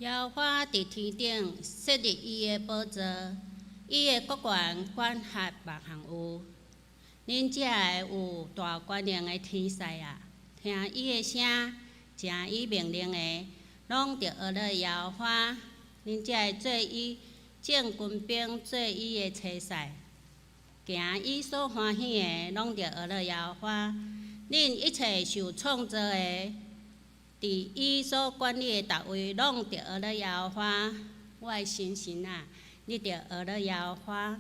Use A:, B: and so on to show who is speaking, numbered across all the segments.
A: 耶和华伫天顶设立伊的宝座，伊的国权管辖万项有。恁遮个有大权能的天使啊，听伊的声，听伊命令的，拢着学了耶和华。恁遮会做伊正军兵，做伊的车赛，行伊所欢喜的，拢着学了耶和华。恁一切受创造的，伫伊所管理的达位，拢着学了耶和华。我的心神啊，你着学了耶和华。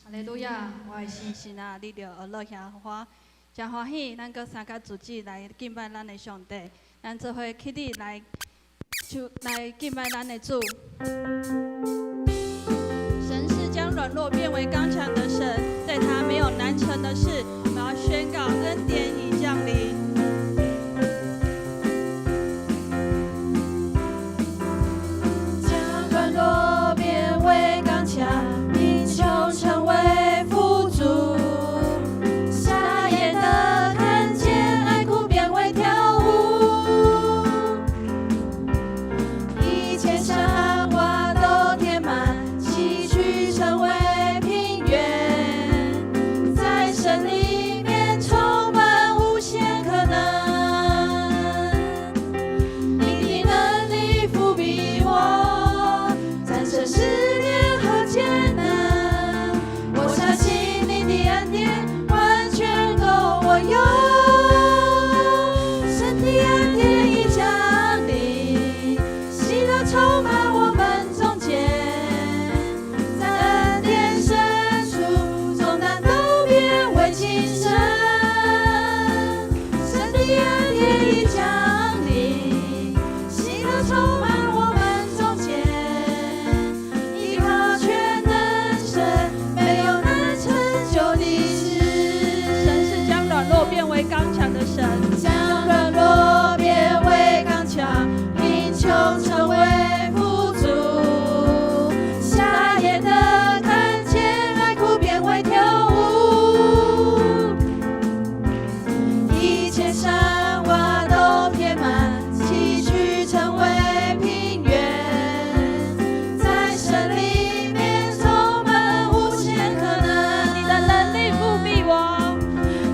B: 哈利路亚！我的心神啊，你着学了耶和华，真欢喜。咱搁三甲主旨来敬拜咱的上帝，咱做伙起立来敬拜咱的主。神是将软弱变为刚强的神，对他没有难成的事。我要宣告恩典已降临。将软弱变为刚强，贫穷成为富足。瞎眼的看见，爱哭变为跳舞。一切山洼都填满，崎岖成为平原。在神里面充满无限可能。你的能力覆庇我，战胜试炼和艰难。我相信你的恩典完全够我用。神的恩典已降临，喜乐充满我们中间。在恩典深处，重担都变为轻省。神的恩典已降临，喜乐充满我们中间。依靠全能神，没有难成就的事。神是将软弱变为刚强的神，将软弱变为刚强，贫穷成为富足。瞎眼的看见，爱哭变为跳舞。一切山洼都填满，崎岖成为平原。在神里面充满无限可能。你的能力覆庇我，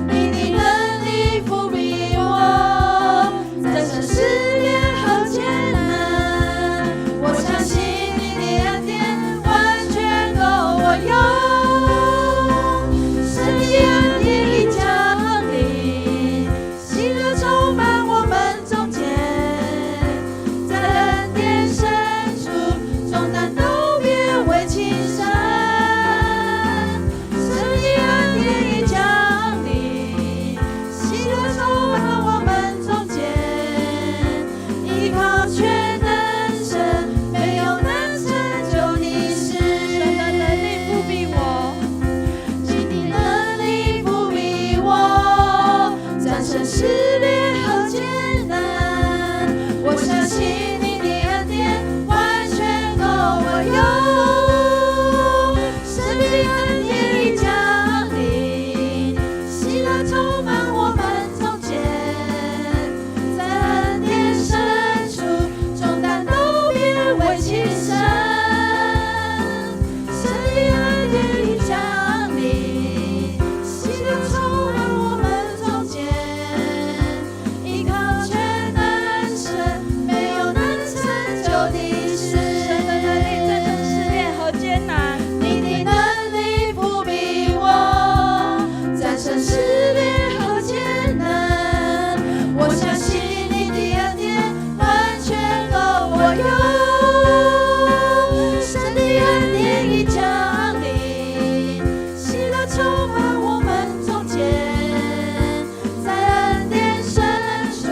B: 你的能力覆庇我，战胜试炼和艰难。我相信你的恩典完全够我用。神的恩典已降临，喜乐充满我们中间。在恩典深处，重担都变为轻省。神的恩典已降临，喜乐充满我们中间。依靠全能神，没有难成就的事。神的能力覆庇我，请你能力覆庇我，战胜试炼和艰难。我相信你的恩典完全够我用。神的恩典已降临，喜乐充满我们中间。在恩典深处，重担都变为轻省。神的恩典已降临，喜乐充满我们中间。依靠全能神，没有难成就的事。神的能力战胜试炼和艰难，你的能力覆庇我，战胜试炼和艰难。我相信你的恩典完全够我用。神的恩典已降临，喜乐充满我们中间。在恩典深处，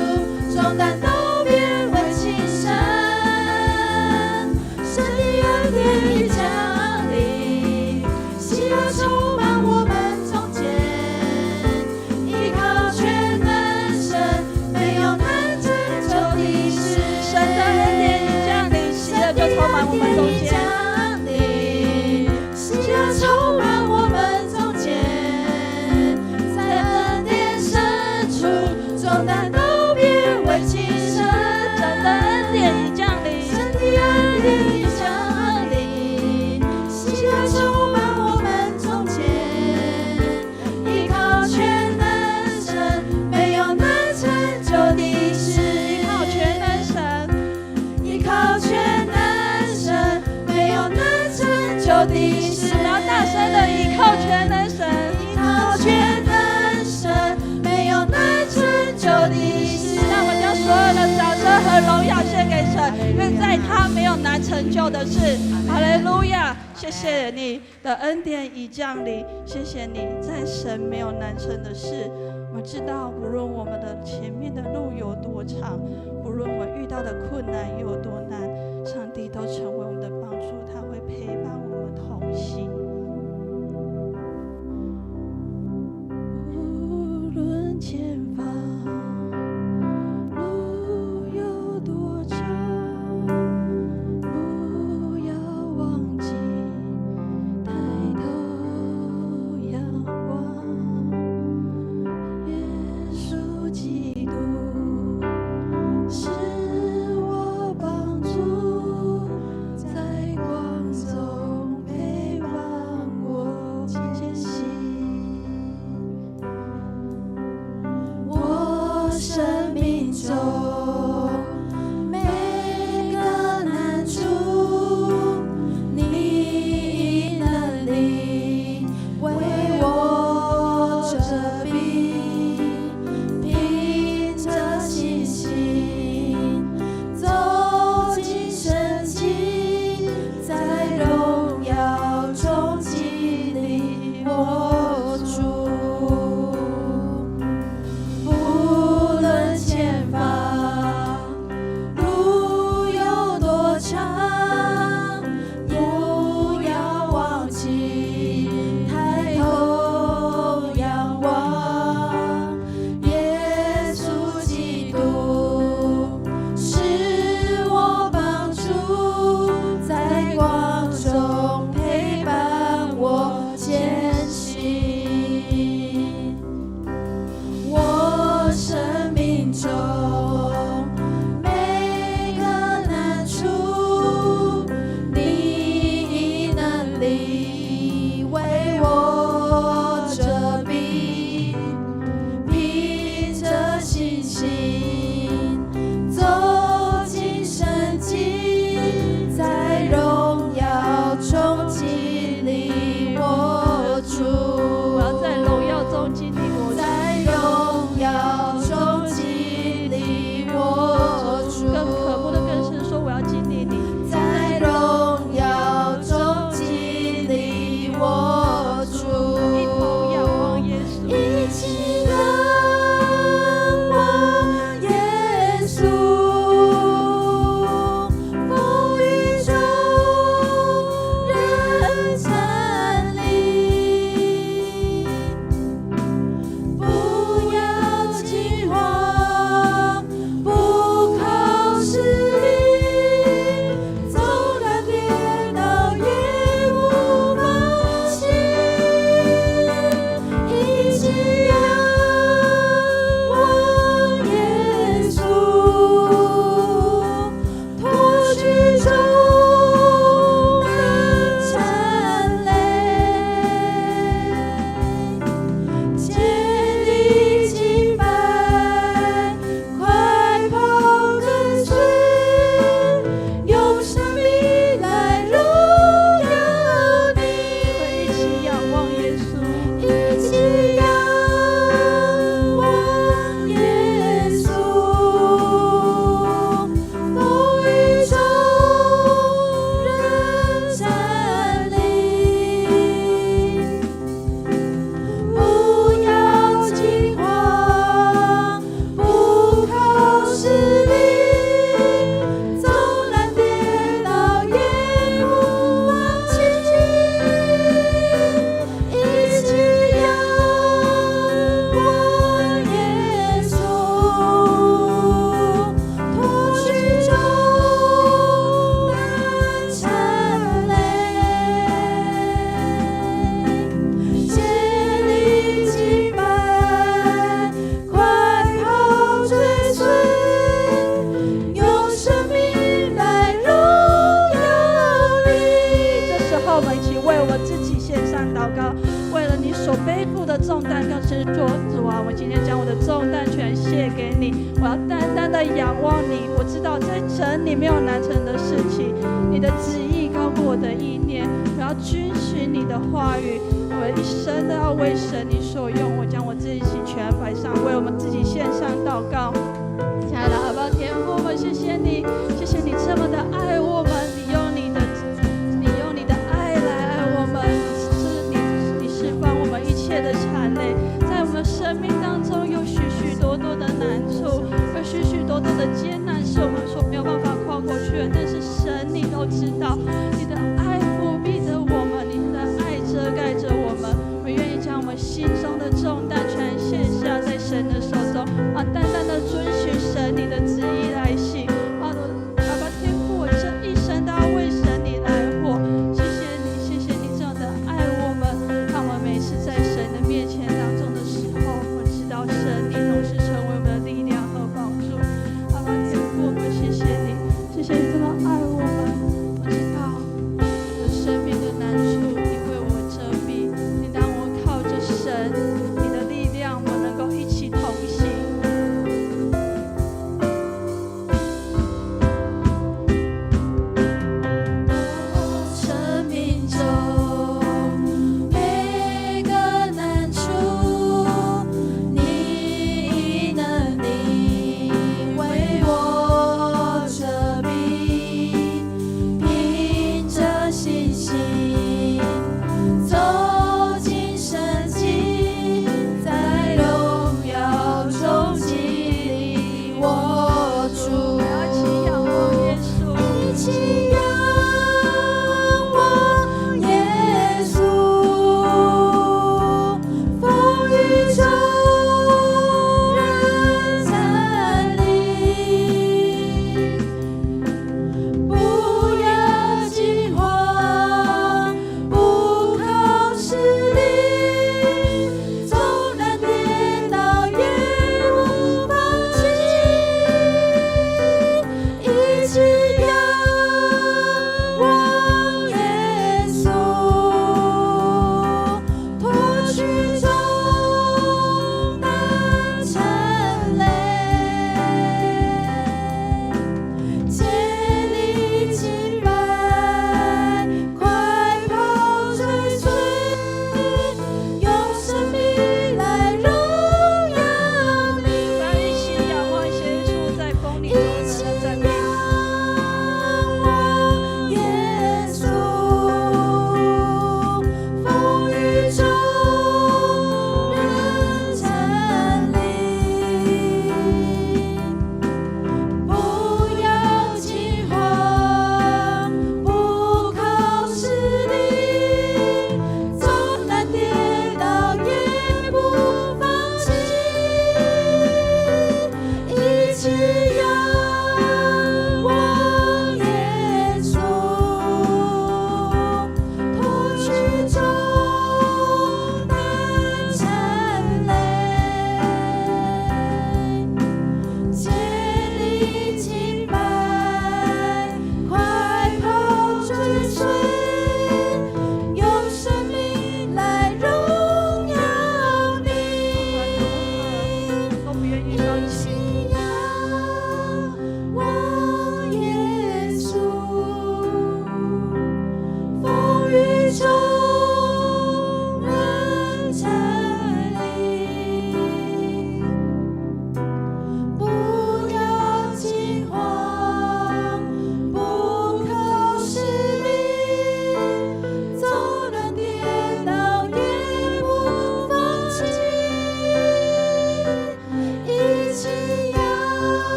B: 重担都变为轻省。神的恩典已降临，喜乐充满我们中间。依靠全能神，没有难成就的事。神的恩典已降临，喜乐就充满我们中间。喜乐充满我们中间。在恩典深处，重担都变为轻省。神的恩典已降临，的事。我们要大声的依靠全能神，依靠全能神，没有难成就的事。那我们将所有的掌声和荣耀献给神，因为在他没有难成就的事。哈利路亚！谢谢你的恩典已降临，谢谢你在神没有难成的事。我们知道，不论我们的前面的路有多长，不论我们遇到的困难有多难，上帝都成为我们的帮助，他会陪伴我们同行。无论前方路有多长，不要忘记抬头仰望耶稣基督，是我帮助，在光中陪伴我前行。我生命中每个难处，你能力为我遮蔽，凭着信心走进圣境，在荣耀中经历我主。不论前方路有多长，不要忘记抬头仰望耶稣基督，是我帮助，在光中陪伴我前行。我生命中每个难处，你能力为我遮蔽，凭着信心走进圣境，在荣耀中经历我主。我要在荣耀中经历我主，在荣耀中经历我主。更渴慕的更是说，我要经历你，在荣耀中经历我主。一同仰望耶稣，一起仰望耶稣，风雨中仍站立，不要惊慌，不靠势力，纵然跌倒也不放弃，一起仰望耶稣，脱去重担缠累，竭力敬拜，快跑跟随，用生命来荣耀你。一起仰望耶稣，一起仰望耶稣，风雨中仍站立，不要惊慌，不靠势力，纵然跌倒也不忘记，一起仰望耶稣，脱去重担缠累，竭力敬拜，快跑追随，用生命来荣耀你。这时候，我们一起为我们自己献上祷告，为了你所背负的重担，更是说主啊，我今天将我的重担全卸给你，我要单单的仰望你。我知道在神里没有难成的事情，你的旨意高过我的意念，我要遵循你的话语，我一生都要为神你所用。我将我自己全摆上，为我们自己献上祷告。亲爱的阿爸天父，我们谢谢你，谢谢你这么的爱我们，你用你的爱来爱我们，你释放我们一切的产类。在我们生命当中有许许多多的难处，有许许多多的艰难，是我们所没有办法跨过去的。但是神，你都知道，你的爱覆庇着我们，你的爱遮盖着我们。我愿意将我们心中的重担全卸下在神的手中，单单的遵循神你的旨意来行。阿爸天父，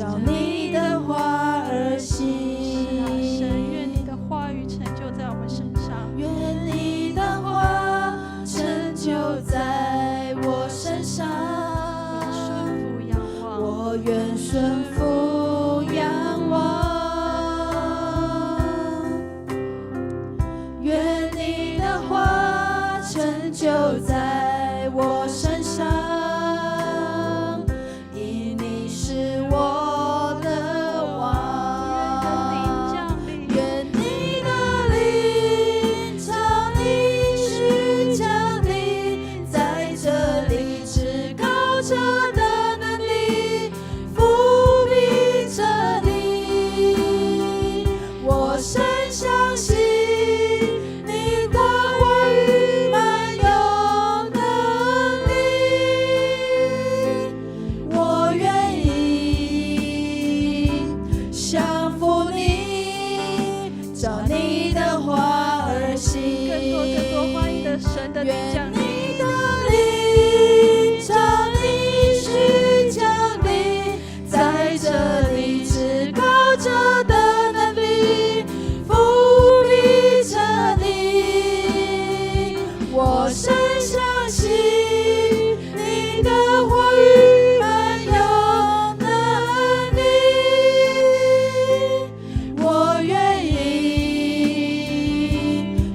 B: 照你的话而行。
C: 是啊，神，愿你的话语成就在我们身上，
B: 愿你的话成就在我身上。
C: 我愿顺服仰望。
B: 愿你的话成就在我身上，因你是我的王。愿你的灵降临，需降临在这里，至高者的能力覆庇着你。我深相信你的话语满有能力，我愿意降服你，照你的话而行。
C: 更多欢迎的神的灵降临。
B: 你的灵降临，需降临在这里，至高者的能力覆庇着你。我深相信你的话语满有能力，我愿意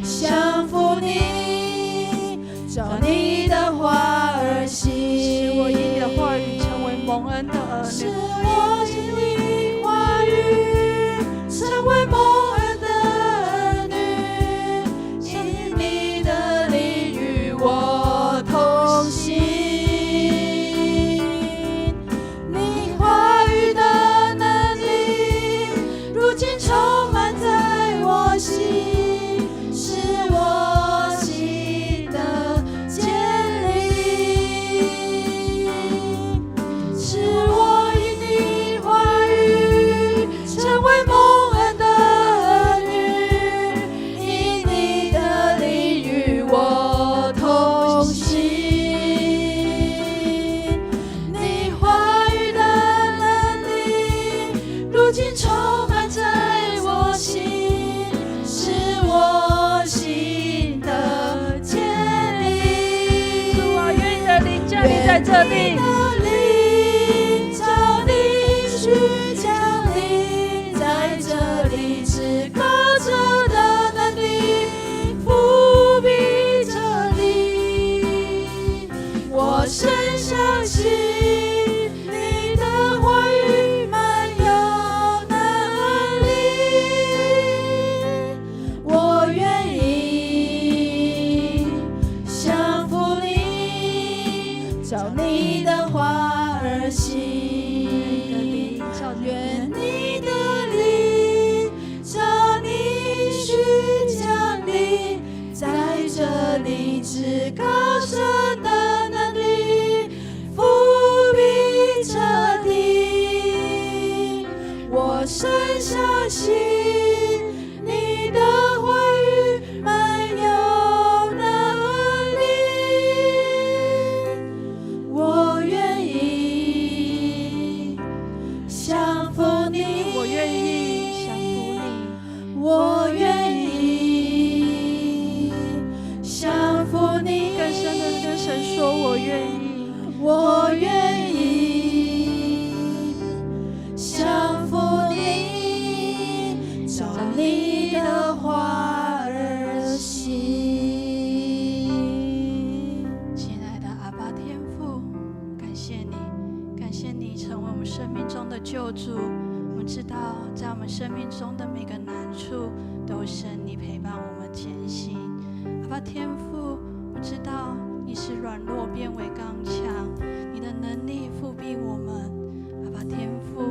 B: 降服你，照你的话而行。
C: 使我以你的话语成为蒙恩的儿
B: 使
C: 女。
B: 我以你话语成为蒙恩的儿女，因你的灵与我同行。你话语的能力，如今充满在我心，是我心的坚立。使我以你话语成为蒙恩的儿女，因你的灵与我同行。你话语的能力，如今充满在我心，是我心的坚立。
C: 主啊，愿你的灵降临在这里。需降临在这里，至高者的能力覆庇着你。我深相信你的话语满有能力，我愿意降服你，照你的话而行。愿你的灵降临，需降临在这里，至高者的能力覆庇着你。我深相信你的话语满有能力，我愿意降服你，我愿意降服你，
B: 我愿意降服你。
C: 更深的跟神说，我愿意，
B: 我愿意降服你，照你的话而行。
C: 亲爱的阿爸天父，感谢你，感谢你成为我们生命中的救主。我们知道，在我们生命中的每个难处，都有神你陪伴我们前行。阿爸天父，我知道你是软弱变为刚强，你的能力覆庇我们。阿爸天父，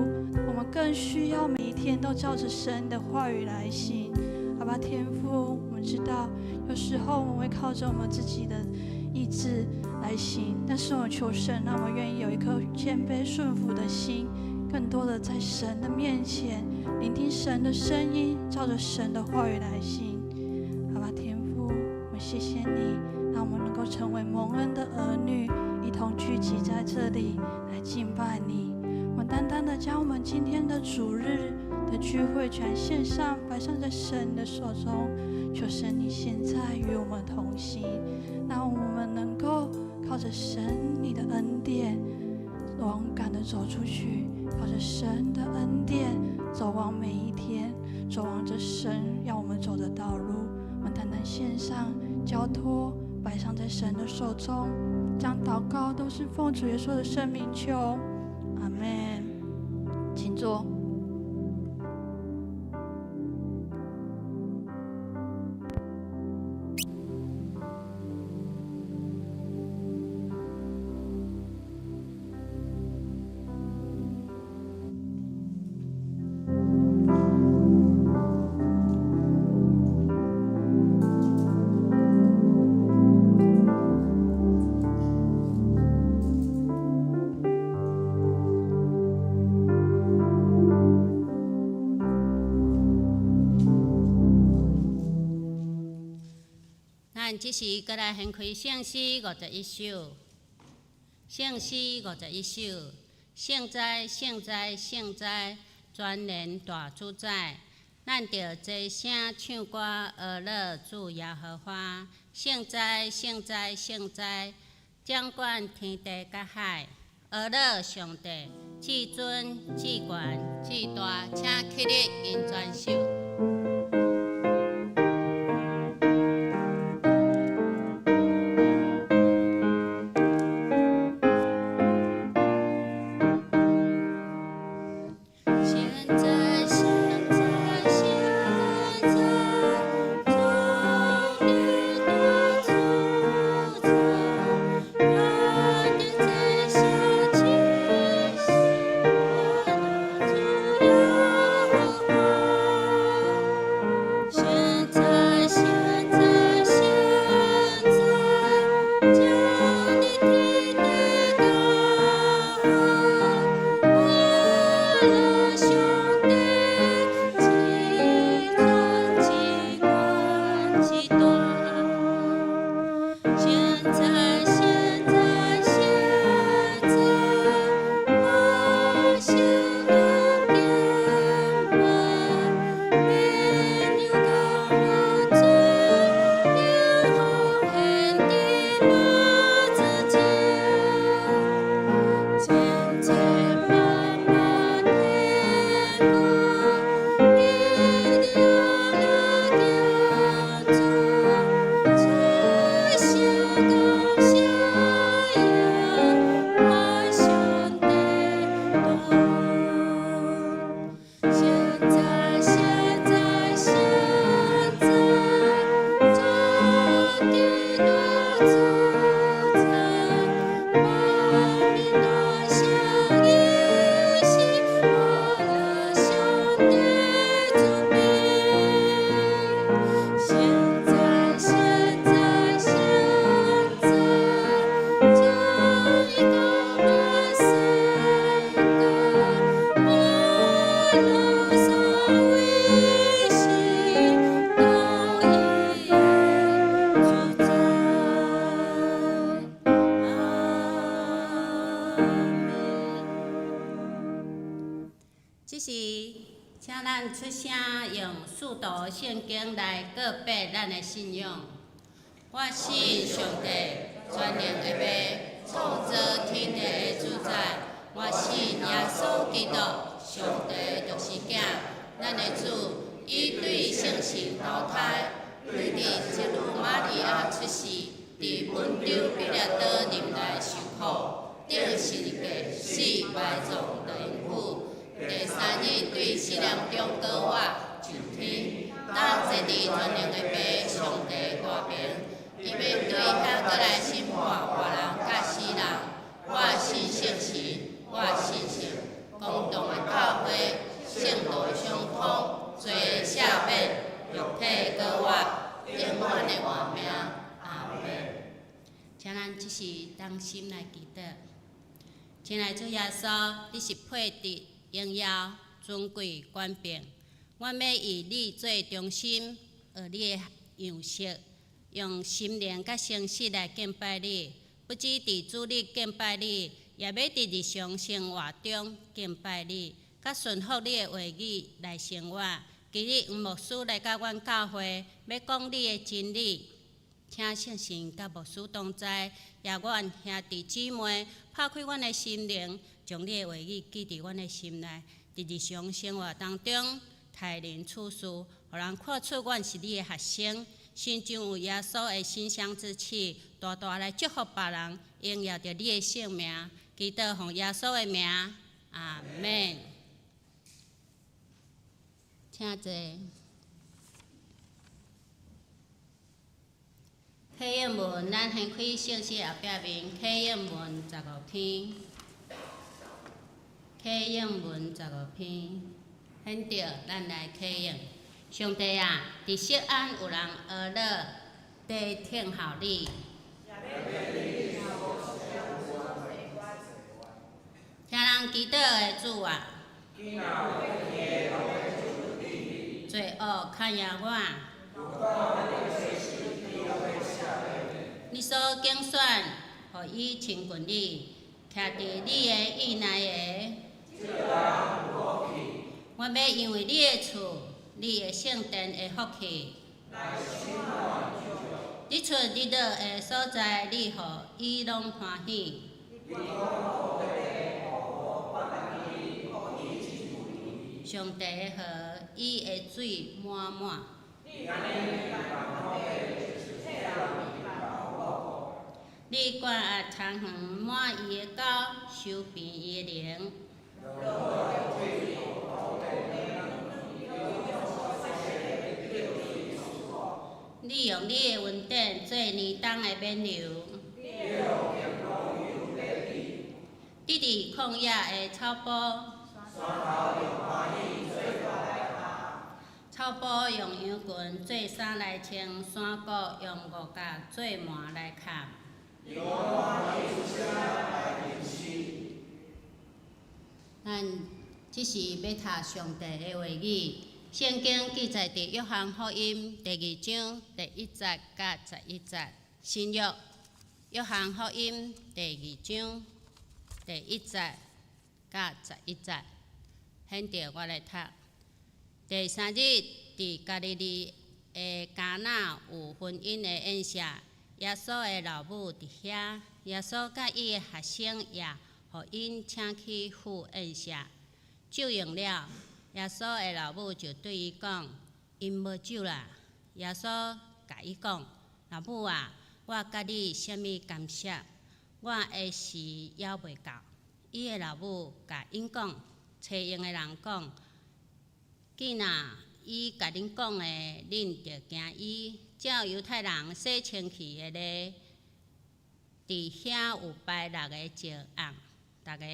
C: 我们更需要每一天都照着神的话语来行。阿爸天父，我们知道有时候我们会靠着我们自己的意志来行，但是我求神让我们愿意有一颗谦卑顺服的心，更多的在神的面前聆听神的声音，照着神的话语来行。阿爸天父，我们谢谢你，让我们能够成为蒙恩的儿女，一同聚集在这里来敬拜你。我们单单的将我们今天的主日的聚会全献上，摆上在神的手中。求神你现在与我们同行，让我们能够靠着神你的恩典，勇敢的走出去，靠着神的恩典走往每一天，走往这神让我们走的道路。我们单单献上交托，摆上在神的手中，将祷告都是奉主耶稣的圣名求，阿们。请坐。
A: 咱即时搁来献开圣诗51首，圣诗51首，圣哉圣哉圣哉，全能大主宰。咱着齐声唱歌，阿乐主耶和华。圣哉圣哉圣哉，掌管天地甲海。阿乐上帝，至尊至权至大，请起立因全首。即时，请咱出声用四读圣经来告别咱的信仰。我信上帝，全能的爸，创造天地的主宰。我信耶稣基督，上帝就是囝，咱的主，伊对圣神投胎，为伫一女玛利亚出世，伫温州彼拉多任内受苦，顶十字架死埋葬的因父。第三日对死人中高活上天，当坐伫全能的爸上帝大名，伊要对遐过来审判活人甲死人。我信圣神，我信神，公道的教会，圣道的相通，罪的赦免，肉体高活，永远的活命。阿门。请咱即时当心来祈祷。亲爱的主耶稣，你是配得荣耀、尊贵、冠冕，我要以你做中心，学你的样式，用心灵甲诚实来敬拜你。不止伫主日敬拜你，也要伫日常生活中敬拜你，甲顺服你的话语来生活。今日黄牧师来到阮教会，要讲你的真理，请圣神甲牧师同在，也阮兄弟姊妹拍开阮的心灵，将你的话语记伫阮的心内，伫日常生活当中待人处事，互人看出阮是你的学生，心中有耶稣的馨香之气，大大来祝福别人，荣耀着你的圣名，祈祷奉耶稣的名，阿门。请坐。启应文，咱先开信息后壁面，启应文15篇，启应文15篇，很着，咱来启应。上帝啊，伫锡安有人学了，地听候你。听人祈祷的主啊，罪恶看压我。你所拣选，互伊亲近你，徛伫你的意内的。我要因为你的厝，你的圣殿的福气。你出你倒的所在，你互伊拢欢喜。上帝的河，伊的水满满。你管压窗园，满伊的狗，收平伊的灵。你用你的恩典做年冬的冕旒。你伫旷野的草坡。草坡用羊群做衫来穿，山谷用五角做幔来盖。咱即是要读上帝的话语。圣经记载伫约翰福音第2章第1节甲11节。新约约翰福音第2章第1节甲11节。现着我来读。第3日，伫加利利的迦纳有婚姻的宴席，耶稣的老母伫遐，耶稣甲伊的学生也互因请去赴宴席。酒用了，耶稣的老母就对伊讲：“因无酒啦。”耶稣甲伊讲：“老母啊，我甲你啥物干涉？我的时还袂到。”伊的老母甲因讲：“找用的人讲。”既然伊甲恁讲的，恁着行伊。照犹太人洗清气的咧，伫遐有摆6个石甕，逐个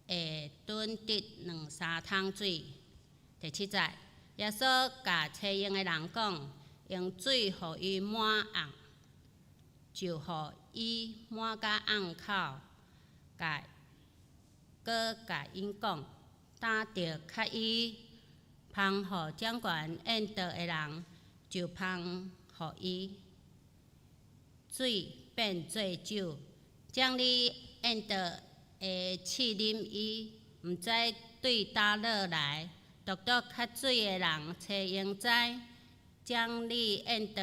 A: 会炖得2-3桶水。第7节，耶稣甲找用的人讲，用水互伊满甕，就互伊满甲甕口，搁甲因讲，担着较伊。芳互掌管宴道的人，就芳互伊水变做酒，将你宴道的试啉伊，毋知对叨落来。独较水的人找用知，将你宴道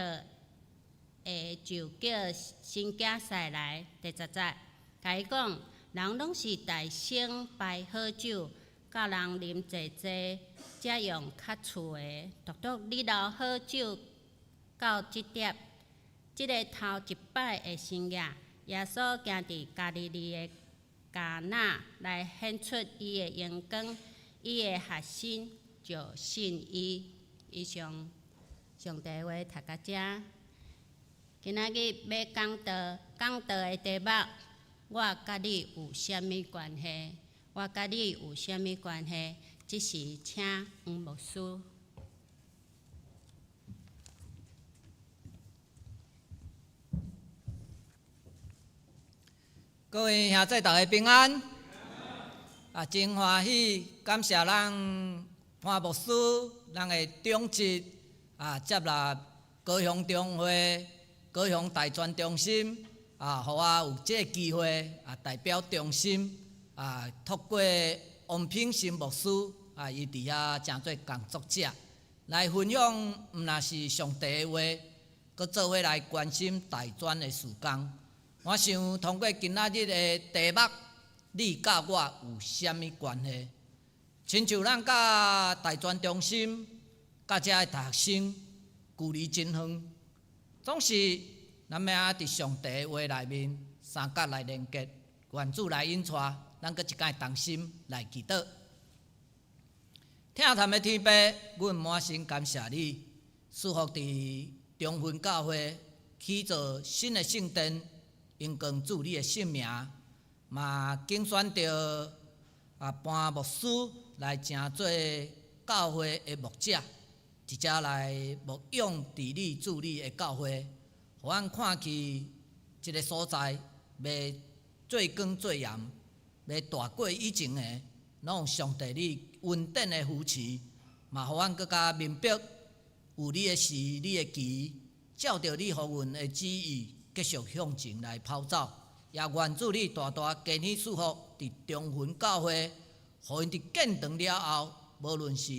A: 的就叫新囝婿来。第10节，甲伊讲，人拢是大声摆好酒，教人啉济济。才用较厝的，独独你留好酒到即碟。即个头一摆的深夜，耶稣行伫加利利的迦纳来显出伊的荣光，伊的学生就信伊。以上上帝话读到遮。今仔日要讲道的题目，我甲你有啥物关系？我甲你有啥物关系？即是请黄牧师。
D: 各位兄弟，大家平安。真欢喜，感谢咱黄牧师，咱的长职接纳高雄中会、高雄大专中心互我有这个机会代表中心透过王品新牧师伊伫遐诚做工作者来分享，毋但是上帝的话，佮做伙来关心大专的事工。我想通过今仔日的题目，你甲我有啥物关系？亲像咱甲大专中心、甲遮的大学生距离真远，总是咱要伫上帝的话内面三角来连接，愿主来引带，咱佮一间同心来祈祷。听谈的天父，阮满心感谢你，赐福伫中分教会起造新的圣殿，荣光主你的圣名，嘛竞选着颁牧师来成做教会的牧者，一只来牧养治理主你的教会，互咱看去一个所在，袂做光做盐，袂大过以前的，拢有上帝你稳定的扶持，嘛，互咱更加明白有你的事、你的期，照着你互阮的旨意，继续向前来跑走。也愿主你大大加添祝福伫中分教会，互因伫建堂了后，无论是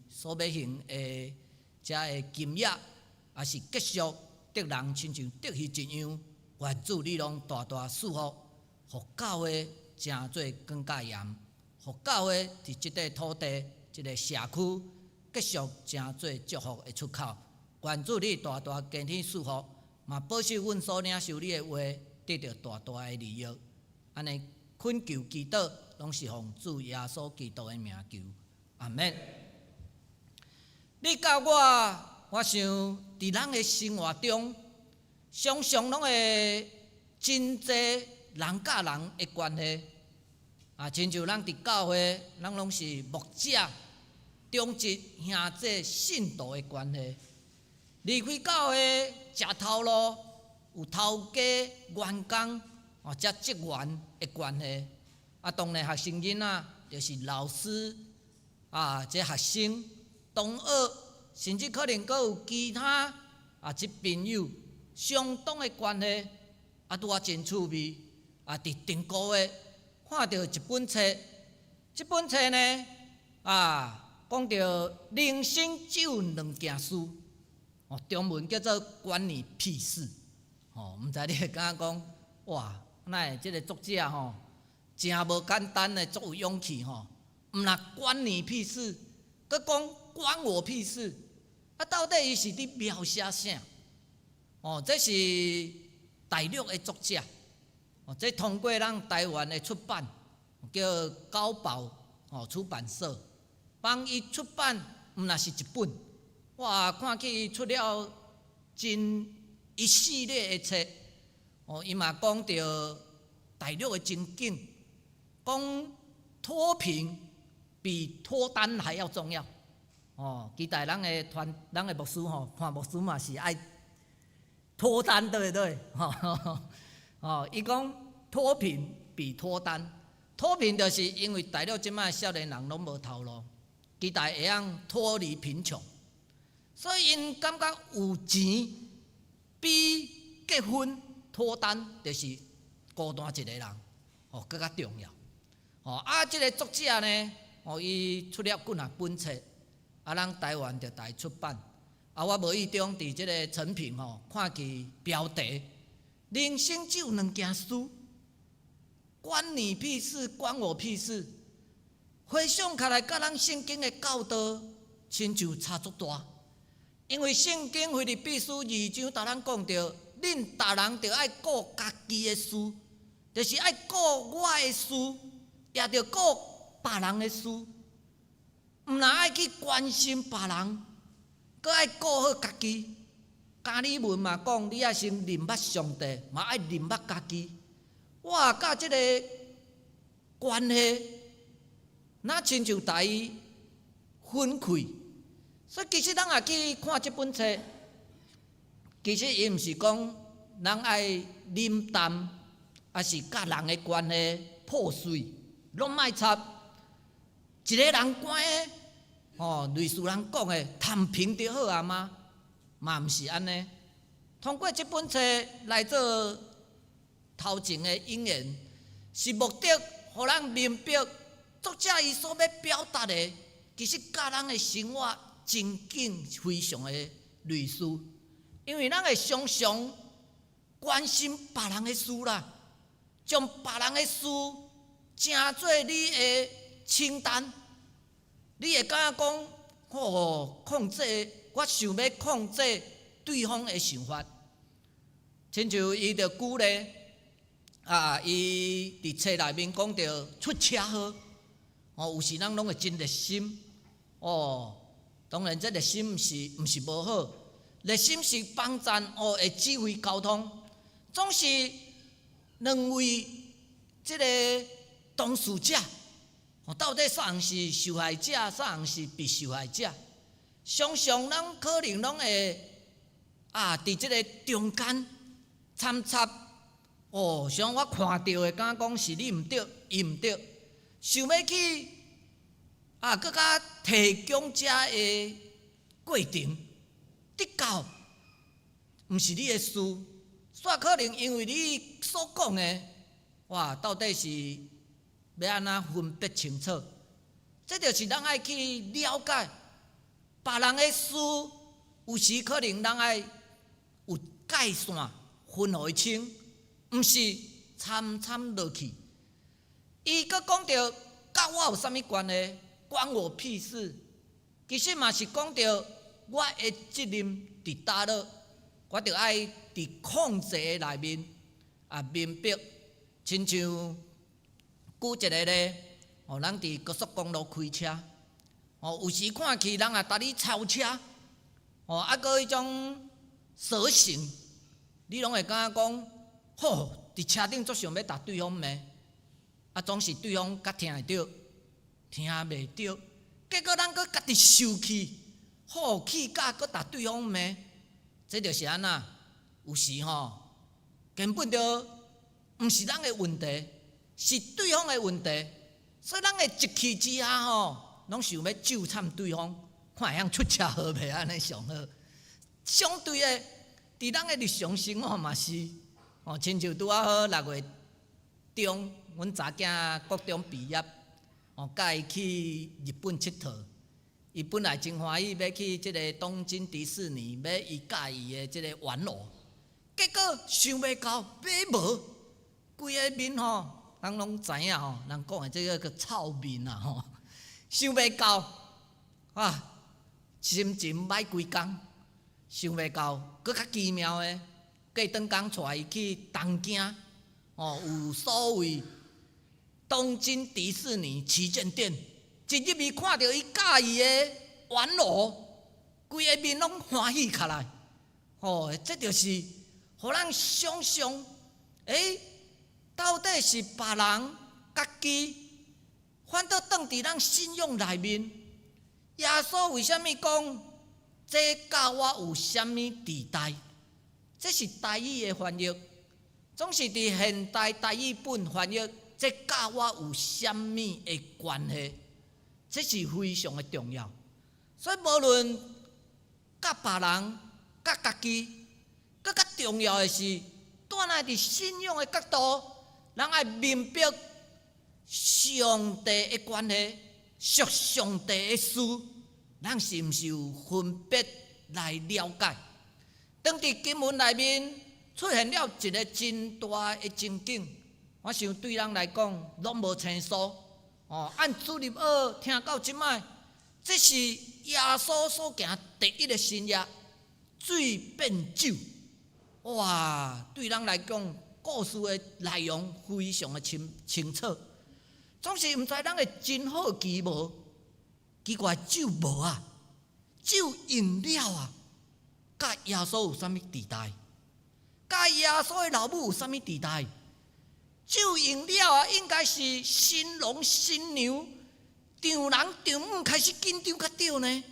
D: 所要行的遮的金额，也是继续得人亲像得鱼一样，愿主你拢大大祝福，互教会诚做更加严。互教会伫即块土地、即个社区，继续诚做祝福的出口。愿主你大大加添祝福，嘛保守阮所领受你的话，得到大大的利益。安尼恳求祈祷，拢是奉主耶稣基督的名求，阿免。你甲我想伫咱的生活中，常常拢会真侪人甲人的关系。亲像咱伫教会，咱拢是牧者、中职、兄弟、信徒的关系。离开教会，食头路，有头家、员工，遮职员的关系。当然学生囡仔，就是老师，这学生、同学，甚至可能阁有其他即朋友，相当的关系。拄啊真趣味，伫顶个月。看到一本册，这本册呢，讲到人生只有两件事，中文叫做关你屁事，毋知你会感觉讲，哇，那这个作者真无简单的，足有勇气毋若关你屁事，佮讲关我屁事，到底伊是伫描写啥？这是大陆的作者。这通过咱台湾的出版，叫高宝出版社，帮伊出版，毋若是一本，哇，看起伊出了真一系列的册，伊嘛讲到大陆的情景，讲脱贫比脱单还要重要，期待咱的牧师看牧师嘛是爱脱单，对不对？伊讲脱贫比脱单，脱贫就是因为大陆即摆少年人拢无头路，期待会晓脱离贫穷，所以因感觉有钱比结婚脱单就是孤单一个人，更加重要。即个作者呢，伊出了几啊本册，咱台湾就大出版。我无意中伫即个成品看其标题。人生只有两件事，关你屁事，关我屁事。回想起来，甲咱圣经的教导，亲像差足大。因为圣经腓立比书2章，甲咱讲到，恁逐人着爱顾家己的事，就是爱顾我的事，也着顾别人的事。毋但爱去关心别人，阁爱顾好家己。加尔文嘛讲，你爱先认捌上帝，嘛爱认捌家己。哇，甲即个关系，那亲像大伊分开。所以其实咱也去看即本册，其实伊毋是讲咱爱冷淡，还是甲人的关系破碎，拢莫插。一个人关的，类似人讲的，摊平就好啊嘛。嘛毋是安尼，通过即本册来做头前的引言，是目的，互咱明白作者伊所要表达的，其实甲咱的生活情景非常的类似，因为咱会常常关心别人的事啦，将别人的事成做你的清单，你会感觉讲，控制，我想要控制对方的想法，亲像伊着举例。伊伫册内面讲到出车祸，有时咱拢会真热心，当然这热心毋是无好，热心是帮赞会指挥交通，总是两位这个当事者，到底啥人是受害者，啥人是被受害者，常常咱可能拢会伫这个中间参插。像我看到的，敢讲是你毋对，伊毋对，想要去搁较提供者的过程，得到毋是你的事，煞可能因为你所讲的，到底是要安怎分别清楚？这就是咱爱去了解别人的事，有时可能咱爱有界线，分互伊清。毋是参落去，伊阁讲到甲我有啥物关系？关我屁事！其实嘛是讲到我的责任伫倒落，我着爱伫控制的内面明白。亲像举一个咧，咱伫高速公路开车，有时看去人搭你超车，搁迄种蛇行，你拢会感觉讲。伫车顶足想要答对方骂，总是对方甲听会着，听袂着，结果咱搁家己受气，气甲搁答对方骂，这就是安那？有时根本就毋是咱的问题，是对方的问题，所以咱的一气之下拢想要纠缠对方，看会晓出车祸袂安尼上好。相对的，伫咱的日常生活嘛是。亲像拄好6月中，阮查囝国中毕业，甲伊去日本佚佗。伊本来真欢喜要去即个东京迪士尼，要伊教伊的即个玩偶。结果想袂到买无，规个面人拢知影人讲的即个叫臭面啊想袂到心情歹几工，想袂到佫较奇妙的。过转工带伊去东京，有所谓东京迪士尼旗舰店，一入去看到伊教伊的玩偶，规个面拢欢喜起来。这就是互咱想象，到底是别人家己，反倒当伫咱信仰内面。耶稣为虾米讲，这甲我有虾米地带？这是台语的翻译，总是伫现代台语本翻译，这甲我有啥物的关系？这是非常的重要。所以无论甲别人、甲家己，更较重要的是，带来伫信仰的角度，咱爱明白上帝的关系，属上帝的事，咱是毋是有分别来了解？当伫经文内面出现了一个真大的情景，我想对人来讲拢无清楚。按主入耳听到即摆，这是耶稣所行第一个新约，水变酒。对人来讲，故事的内容非常的清楚。总是毋知人会真好奇无？奇怪酒无啊，酒用了甲耶稣有啥物地带？甲耶稣的老母有啥物地带？酒用了应该是新郎新娘、丈人丈母开始紧张较对呢？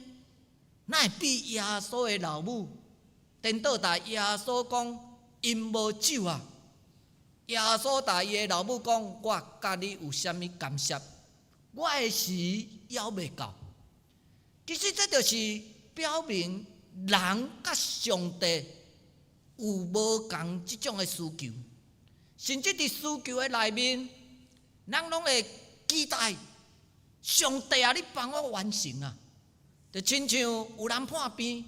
D: 哪会比耶稣的老母颠倒大耶稣讲因无酒啊？耶稣大伊的老母讲：我甲你有啥物干涉？我的时还未到。其实这就是表明人甲上帝有无共即种的需求。甚至伫需求的内面，咱拢会期待上帝啊，你帮我完成啊！就亲像有人破病，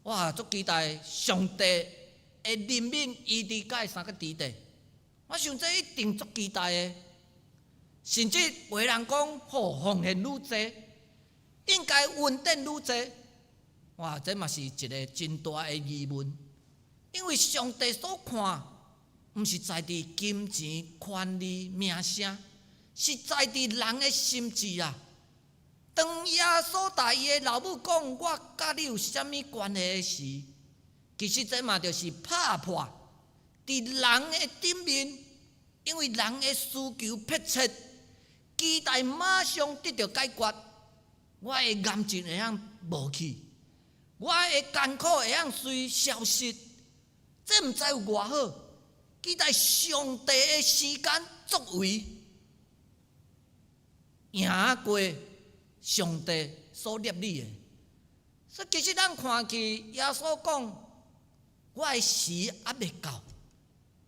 D: 哇，足期待上帝会怜悯医治甲3个弟弟。我想这一定足期待的。甚至有人讲，奉献愈多，应该稳定愈多。哇，这嘛是一个真大的疑问。因为上帝所看，毋是在伫金钱、权利、名声，是在伫人的心智啊。当耶稣大伊的老母讲，我甲你有啥物关系的时，其实这嘛就是拍破伫人的顶面，因为人的需求迫切，期待马上得到解决。我的癌症会晓无去，我的艰苦会晓随消失，这毋知有偌好。期待上帝的时间作为赢过上帝所立你的。所以其实咱看去，耶稣讲，我的时还未到，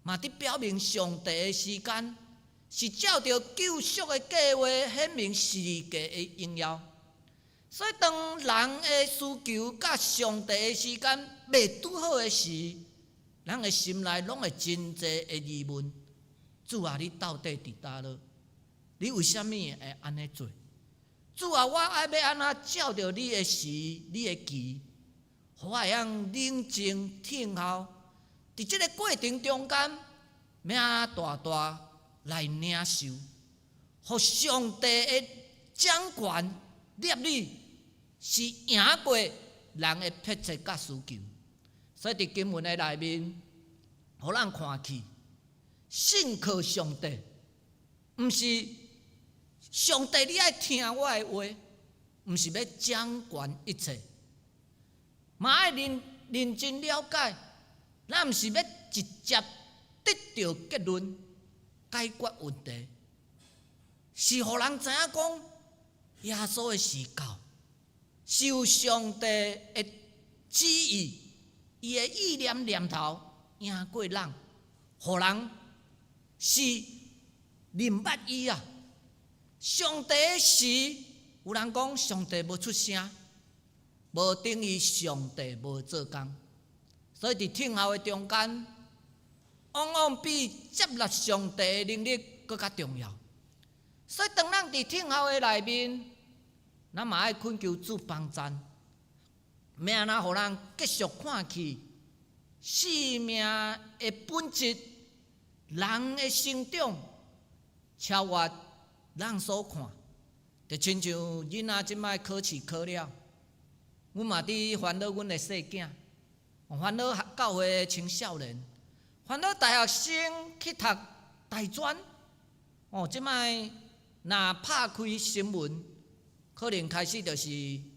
D: 嘛伫表明上帝的时间是照着救赎的计划显明世界的荣耀。所以当人的需求甲上帝的时间未拄好的时，咱的心内拢会真侪的疑问：主啊，你到底伫倒落？你为什么会安尼做？主啊，我爱要安怎照着你的时、你的期，互我会晓冷静听候，伫这个过程中间，要安怎大大来领受，互上帝的掌权立你，是赢过人的迫切甲需求。所以伫经文的内面，互咱看去，信靠上帝，毋是上帝你爱听我的话，毋是要掌权一切，嘛爱认真了解，咱毋是要直接得到结论，解决问题，是互人知影讲，耶稣的时到，是有上帝的旨意。伊的意念念头赢过人，互人是认捌伊啊。上帝的事，有人讲上帝无出声，无等于上帝无做工。所以伫听候的中间，往往比接纳上帝的能力更加重要。所以当咱伫听候的内面，咱嘛爱恳求主帮赞。要安怎互人继续看去生命的本质，人的成长超越人所看。就亲像囡仔即摆考试考了，阮嘛伫烦恼阮的细囝，烦恼教会的青少年，烦恼大学生去读大专。即摆若拍开新闻，可能开始就是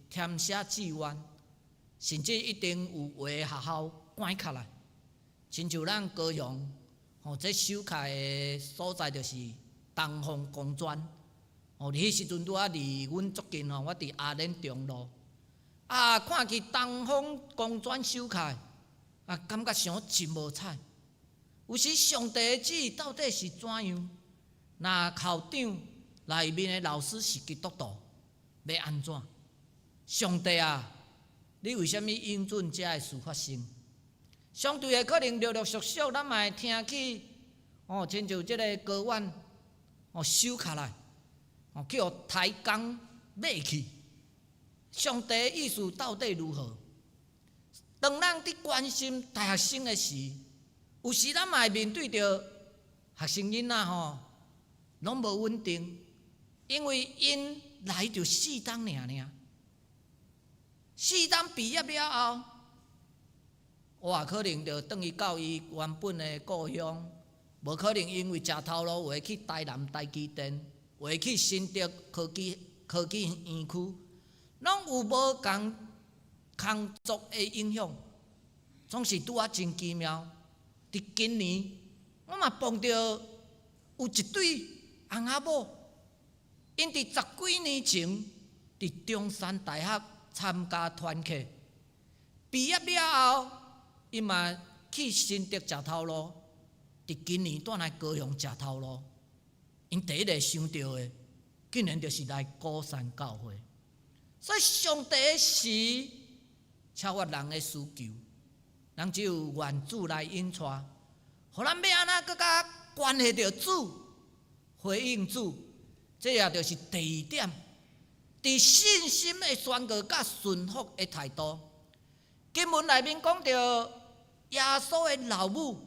D: 填写志愿。甚至一定有的学校关起来，亲像咱高雄，这首开的所在就是东风工专，迄时阵拄啊离阮足近我伫阿莲中路，看去东风工专首开，感觉上真无彩。有时上帝的旨意到底是怎样？若校长内面的老师是基督徒，要安怎？上帝啊！你为什么允准这的事发生？相对的，可能陆陆续续，咱嘛会听起，亲像这个高院，收起来，去互台工买去。上帝的意思到底如何？当咱伫关心大学生的时，有时咱嘛会面对着学生囡仔拢无稳定，因为因来就4档尔。4档毕业了后，哇，可能就转去到伊原本的故乡，无可能因为食头路话去台南台积电，话去新竹科技园区，拢有无共工作的影响，总是拄啊真奇妙。伫今年，我嘛碰到有一对翁仔某，因伫10几年前伫中山大学参加团课，毕业了后，伊嘛去新竹食头路，伫今年带来高雄食头路，因第一个想到的，竟然就是来鼓山教会。所以上帝是超越人的需求，人只有愿主来引带，互咱要安怎更加关系到主，回应主，这也就是第二点，伫信心的宣告甲顺服的态度。经文内面讲到耶稣的老母，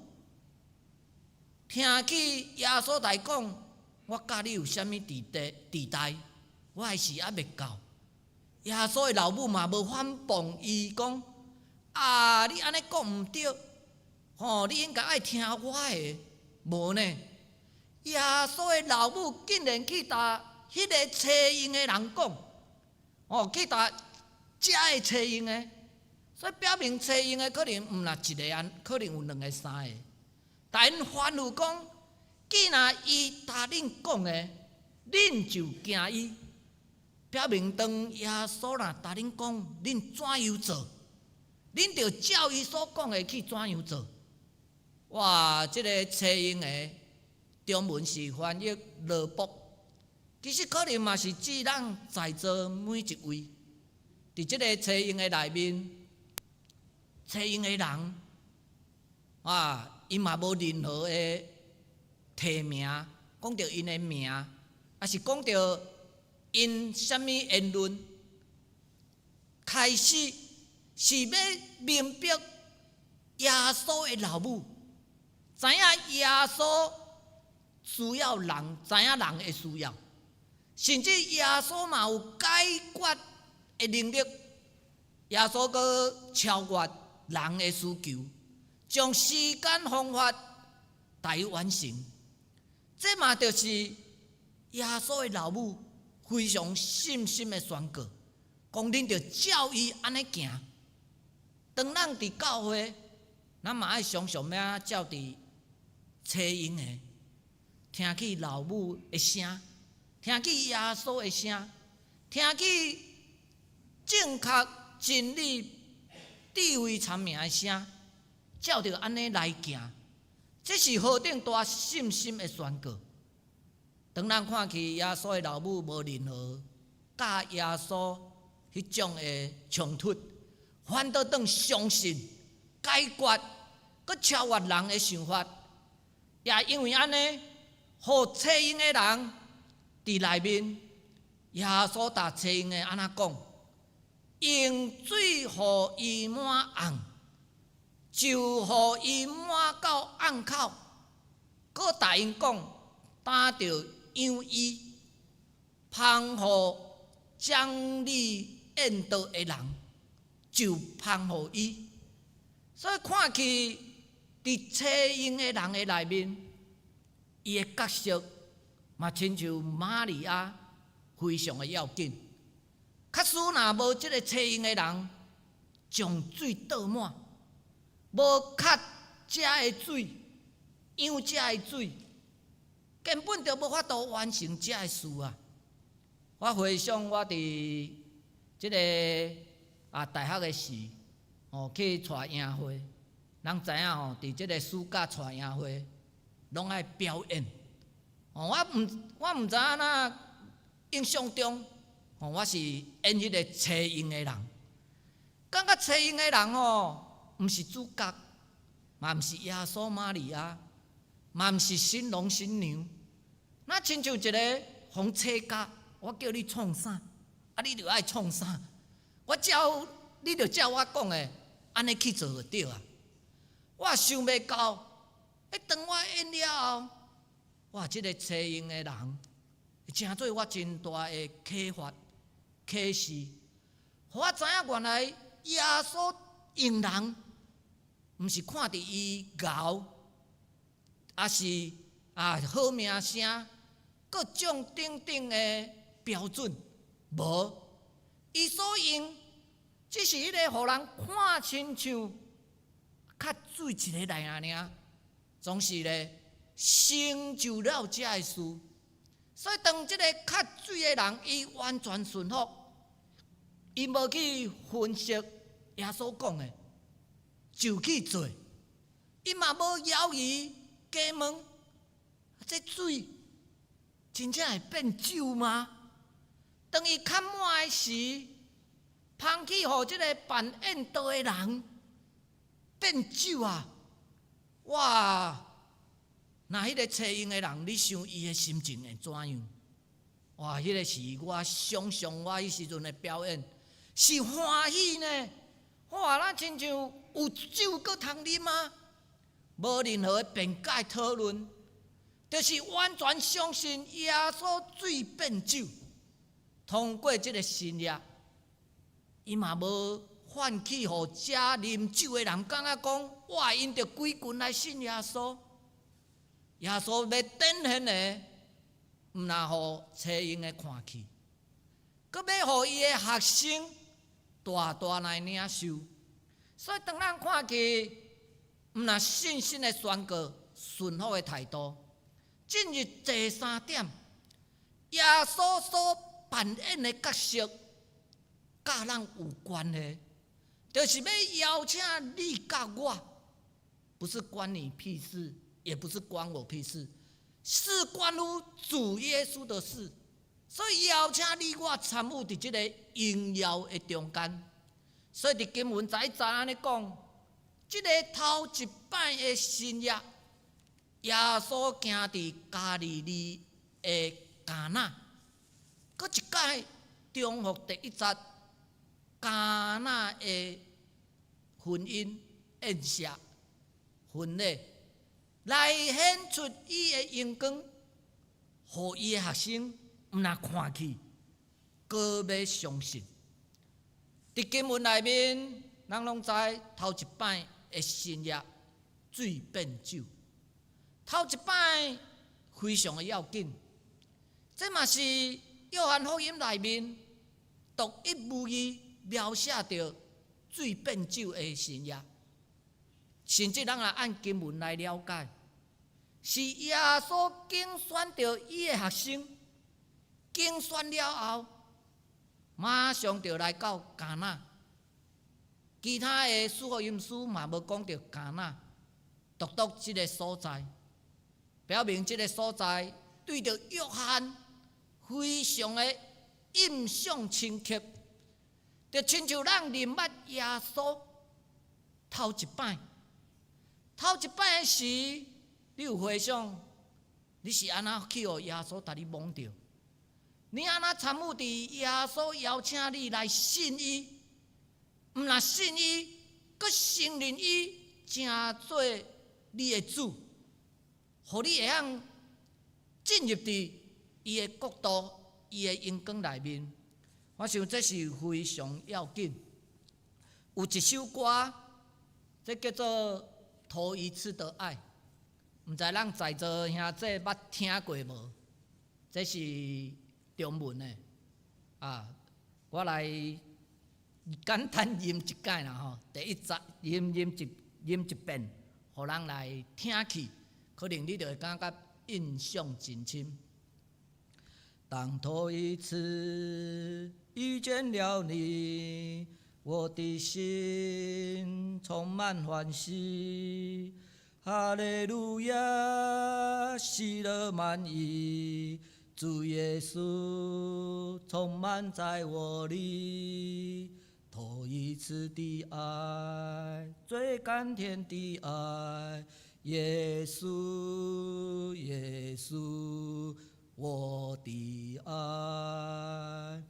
D: 听起耶稣来讲，我甲你有啥物地带，我还是还未到。耶稣的老母嘛无反驳伊讲，你安尼讲毋对，你应该爱听我的，无呢？耶稣的老母竟然去甲迄个找因的人讲，去甲遮的找因的，所以表明找因的可能毋若一个可能有两个三个。但因反复讲，既然伊答恁讲的，恁就惊伊。表明当耶稣若答恁讲，恁怎样做？恁就照伊所讲的去怎样做？哇！这个找因的中文是翻译罗卜，其实可能嘛是指咱在座每一位，伫这个找因的内面，找因的人伊嘛无任何的提名，讲到因的名，还是讲到因什么言论，开始是要明白耶稣的老母，知影耶稣需要人，知影人的需要，甚至耶稣嘛有解决的能力，耶稣阁超越人的需求，将时间方法大完成。这嘛就是耶稣的老母非常信心的宣告，讲恁着照伊安尼行。当咱伫教会，咱嘛爱常常要照伫找因的，听去老母的声，听去耶稣的声，听去正确真理智慧阐明的声，照着安尼来行，这是何等大信心的宣告。当咱看去耶稣的老母无任何甲耶稣迄种的冲突，反倒当相信解决，搁超越人的想法，也因为安尼，互找因的人伫内面，耶稣答找因的安怎讲？用水互伊满红，就互伊满到暗口，搁答因讲，打着养伊，芳互将你引导的人，就芳互伊。所以看去伫找因的人的内面，伊的角色嘛亲像玛利亚，非常的要紧。假使若无即个找因的人，将水倒满，无吸遮的水，养遮的水，根本就无法度完成遮的事啊！我回想我伫即个大学的时，去带营会，人知影伫即个暑假带营会，拢爱表演。我毋知影那印象中，我是演迄个找因的人。感觉找因的人毋是主角，嘛毋是耶稣玛利亚，嘛毋是新郎新娘，那亲像一个风车家，我叫你创啥，你就爱创啥。你就照我讲的，安尼去做就对啊。我想袂到，当我演了后，哇！即个找因的人，成做我真大的启发、启示，互我知影原来耶稣用人，毋是看伫伊敖，也是好名声，各种等等的标准，无。伊所用，只是迄个互人看亲像较水一个来尔，总是咧成就了遮个事。所以当即个较水的人，伊完全顺服，伊无去分析耶稣讲的，就去做。伊嘛无犹豫，加问：这水真正会变酒吗？当伊看满的时，芳去互即个办宴道的人变酒啊！哇！那迄个找因的人，你想伊的心情会怎样？哇！迄个是我想象我迄时阵的表演，是欢喜呢。哇！咱亲像有酒搁通啉啊，无任何的辩解讨论，就是完全相信耶稣水变酒。通过即个信仰，伊嘛无唤起互遮啉酒的人感觉讲，哇！因着几群来信耶稣，耶稣要展现的，毋若互找因的看去，搁要互伊的学生大大来领受。所以当咱看去，毋若信心的宣告、顺服的态度。进入第3点，耶稣所扮演的角色，甲咱有关系，就是要邀请你甲我，不是关你屁事，也不是关我屁事，是关乎主耶稣的事。所以邀请你我参与伫即个荣耀的中间。所以伫经文早安尼讲，即个头一摆的新约，耶稣行伫加利利的迦纳，搁一届中复第1节，迦纳的婚姻宴席婚礼，来显出伊的荣光，互伊的学生毋若看去，搁要相信。伫经文内面，咱拢知头一摆的新约水变酒，头一摆非常的要紧。这嘛是约翰福音内面独一无二描写着水变酒的新约，甚至咱也按经文来了解，是耶稣竞选着伊的学生，竞选了后，马上就来到迦纳。其他的四福音书嘛无讲到迦纳，独独这个所在，表明这个所在对着约翰非常的印象深刻，就亲像咱认捌耶稣头一摆的时，你有回想，你是安怎去互耶稣甲你蒙着？你安怎参与伫耶稣邀请你来信伊？毋若信伊，搁承认伊成做你的主，互你会晓进入伫伊的国度、伊的荣光内面。我想这是非常要紧。有一首歌，这叫做《头一次的爱》，毋知咱在座兄弟捌听过无？这是中文的啊，我来简单吟一解啦吼。第1节吟一遍，互人来听去，可能你就会感觉印象真深。当头一次遇见了你，我的心充满欢喜，哈利路亚，喜乐满溢。主耶稣充满在我里，头一次的爱，最甘甜的爱，耶稣，耶稣，我的爱，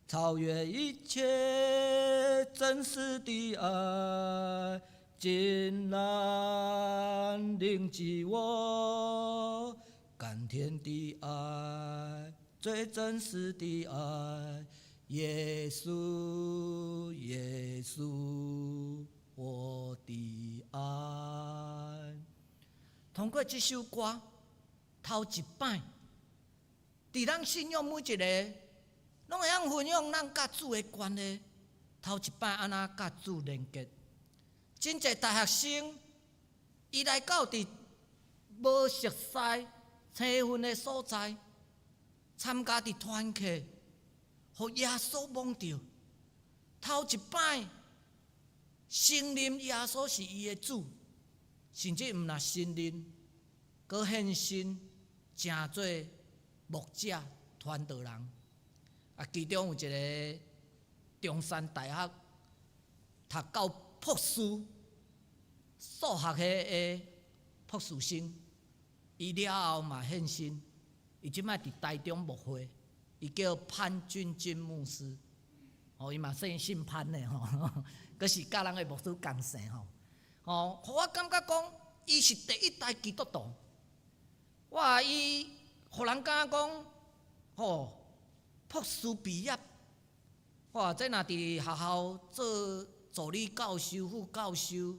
D: 超越一切真实的爱，竟然领及我。甘甜的爱，最真实的爱，耶稣，耶稣，我的爱。通过这首歌，头一摆，伫咱信仰每一个，拢会晓分享咱甲主的关系。头一摆安那甲主连结，真侪大学生，伊来到伫无熟悉青云的所在，参加伫团契，互耶稣蒙着。头一摆承认耶稣是伊的主，甚至毋若承认，佮献身成做牧者传道人。其中有一个中山大学读到博士数学系的博士生，伊了后嘛献身，伊即摆伫台中牧会，伊叫潘俊金牧师，伊嘛姓潘的佫是甲人的牧师共姓互我感觉讲，伊是第一代基督徒。哇，伊互人感觉讲，博士毕业，哇，这若伫学校做助理教授、副教授，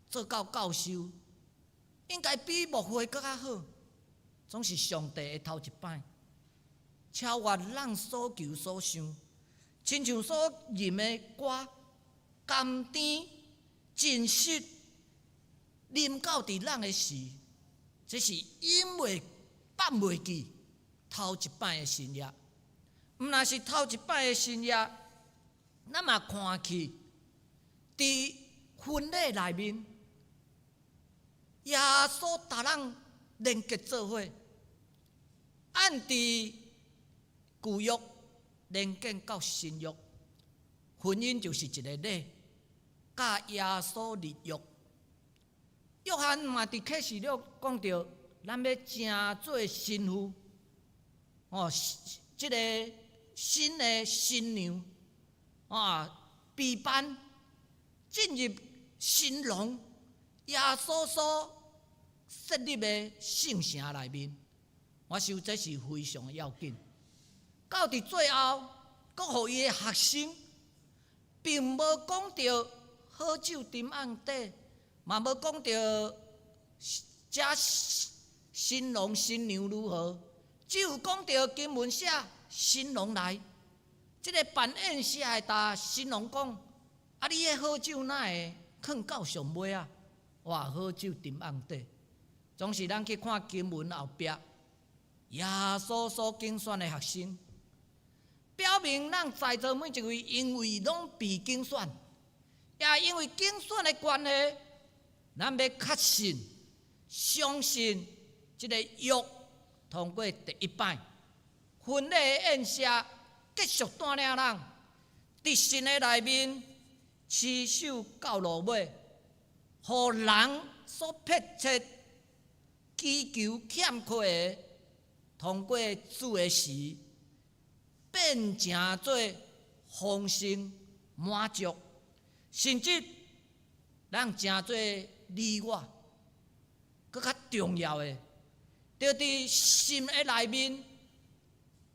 D: 做到教授，应该比牧会更较好。总是上帝的头一摆，超越咱所求所想，亲像所吟的歌，甘甜、真实，临到伫咱的时，这是永袂放袂记头一摆的新约。毋若是头一摆的新约，咱嘛看去，伫婚礼内面，耶稣逐人连结做伙，按伫旧约连结到新约，婚姻就是一个礼，甲耶稣立约。约翰嘛伫启示录讲到，咱要正做新妇，即个新的新娘备班进入新郎耶稣所设立的圣城内面。我想这是非常要紧。到伫最后，阁互伊的学生，并无讲到好酒沉甕底，嘛无讲到这新郎新娘如何，只有讲到经文写新郎来。这个办宴时会答新郎讲：你的好酒哪会囥到上尾啊？哇，好酒沉甕底。总是咱去看经文后壁，耶稣所竞选的学生，表明咱在座每一位，因为拢被竞选，也因为竞选的关系，咱要确信、相信这个约通过第一摆婚礼的宴席，继续带领人伫神的内面持守到落尾，互人所迫切祈求欠缺的，通过主的时，变成做丰盛满足，甚至咱成做你我，更较重要的，就伫心的内面，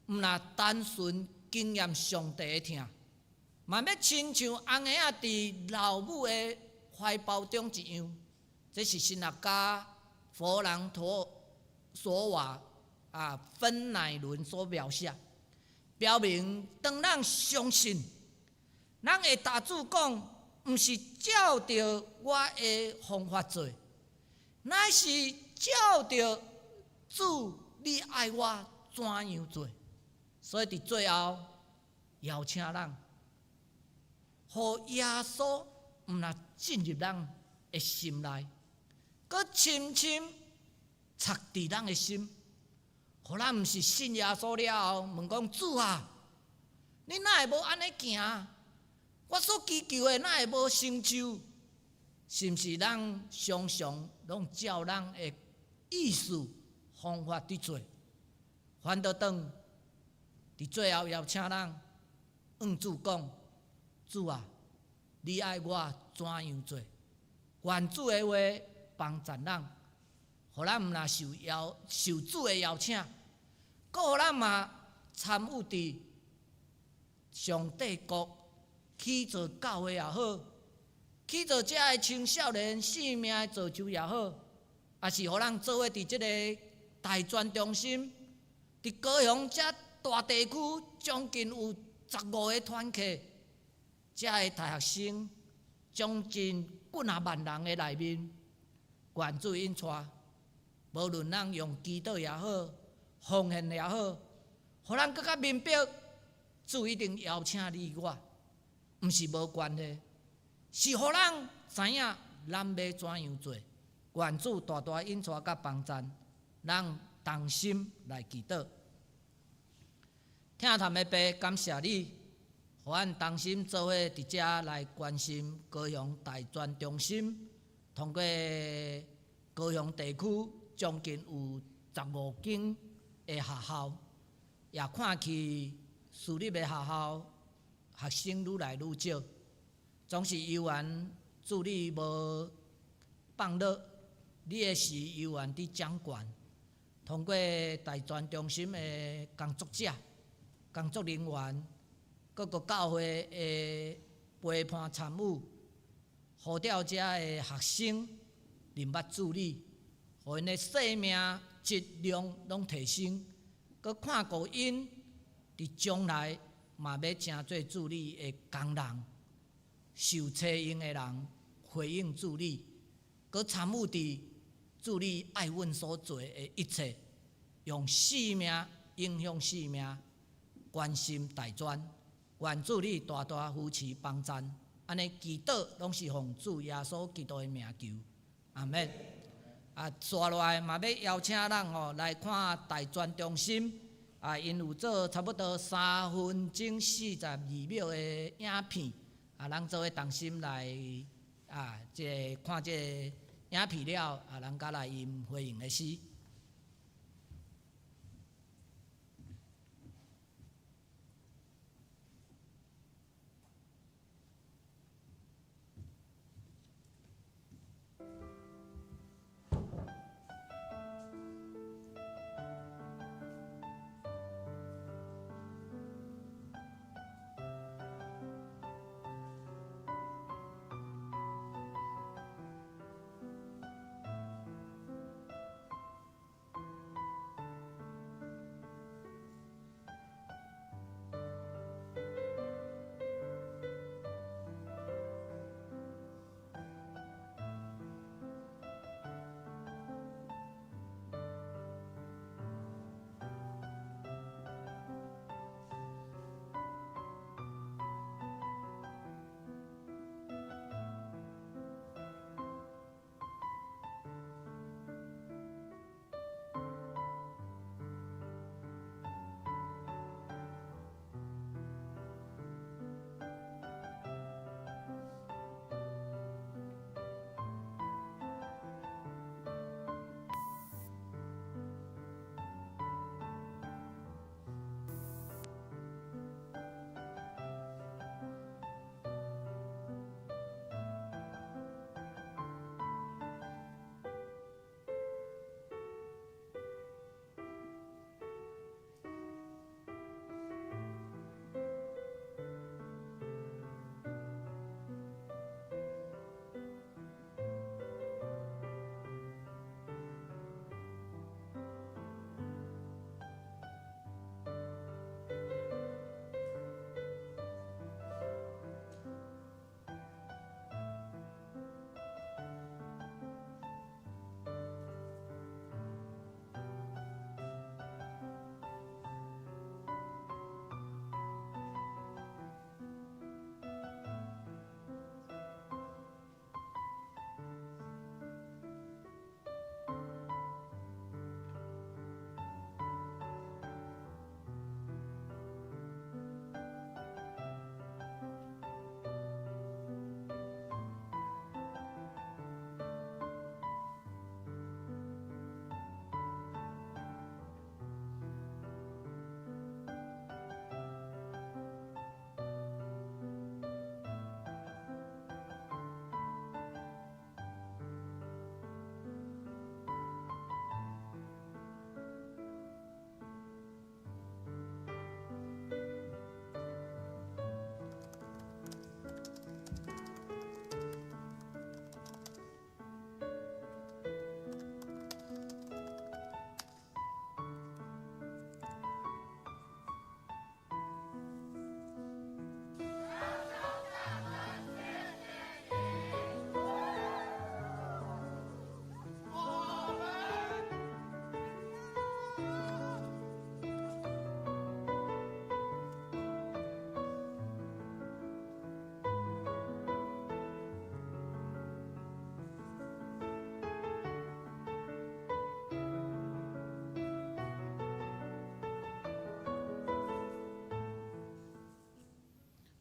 D: 毋若单纯经验上帝的疼，嘛要亲像红孩仔伫老母的怀抱中一样。这是神学家佛朗陀索瓦芬乃伦所描写，表明当咱相信，咱会大主讲，毋是照着我的方法做，乃是照着主你爱我怎样做。所以伫最后邀请咱，互耶稣毋若进入咱的心内，佮深深插伫咱的心，互咱毋是信耶稣了后，问讲主啊，你哪会无安尼行？我所祈求的哪会无成就？是毋是咱常常拢照咱的意思方法伫做？反倒当伫最后邀请咱，主讲：主啊，你爱我怎样做？愿主的话帮助咱，互咱毋若受主的邀请，阁互咱嘛参与伫上帝国去做教会也好，去做遮的青少年生命的造就也好，也是互咱做伙伫即个大专中心，伫高雄遮大地区将近有15个团契，遮的大学生将近几啊万人的内面，愿主引带，无论咱用祈祷也好，奉献也好，互咱更较明白，主一定邀请你我，毋是无关系，是互咱知影咱要怎样做。愿主大大引带甲帮助，咱同心来祈祷。听谈的爸，感谢你，互咱同心做伙伫遮来关心高雄大专中心，通过高雄地区将近有15间的学校，也看去私立的学校学生愈来愈少，总是幼园助理无放乐，你的是幼园伫掌管，通过大专中心的工作者、工作人员，各个教会的陪伴参与，呼召遮的学生认捌主理，互因的生命质量拢提升，佮看顾因伫将来嘛要成做主理的工人，受册用的人回应主理，佮参与伫主理爱阮所做的一切，用性命影响性命，关心大专，愿主你大大扶持帮赞，安尼祈祷拢是奉主耶稣基督的名求，阿免。接落来嘛要邀请咱来看大专中心，因有做差不多3分钟42秒的影片，咱做伙同心来看这影片了，咱甲来吟回应的诗。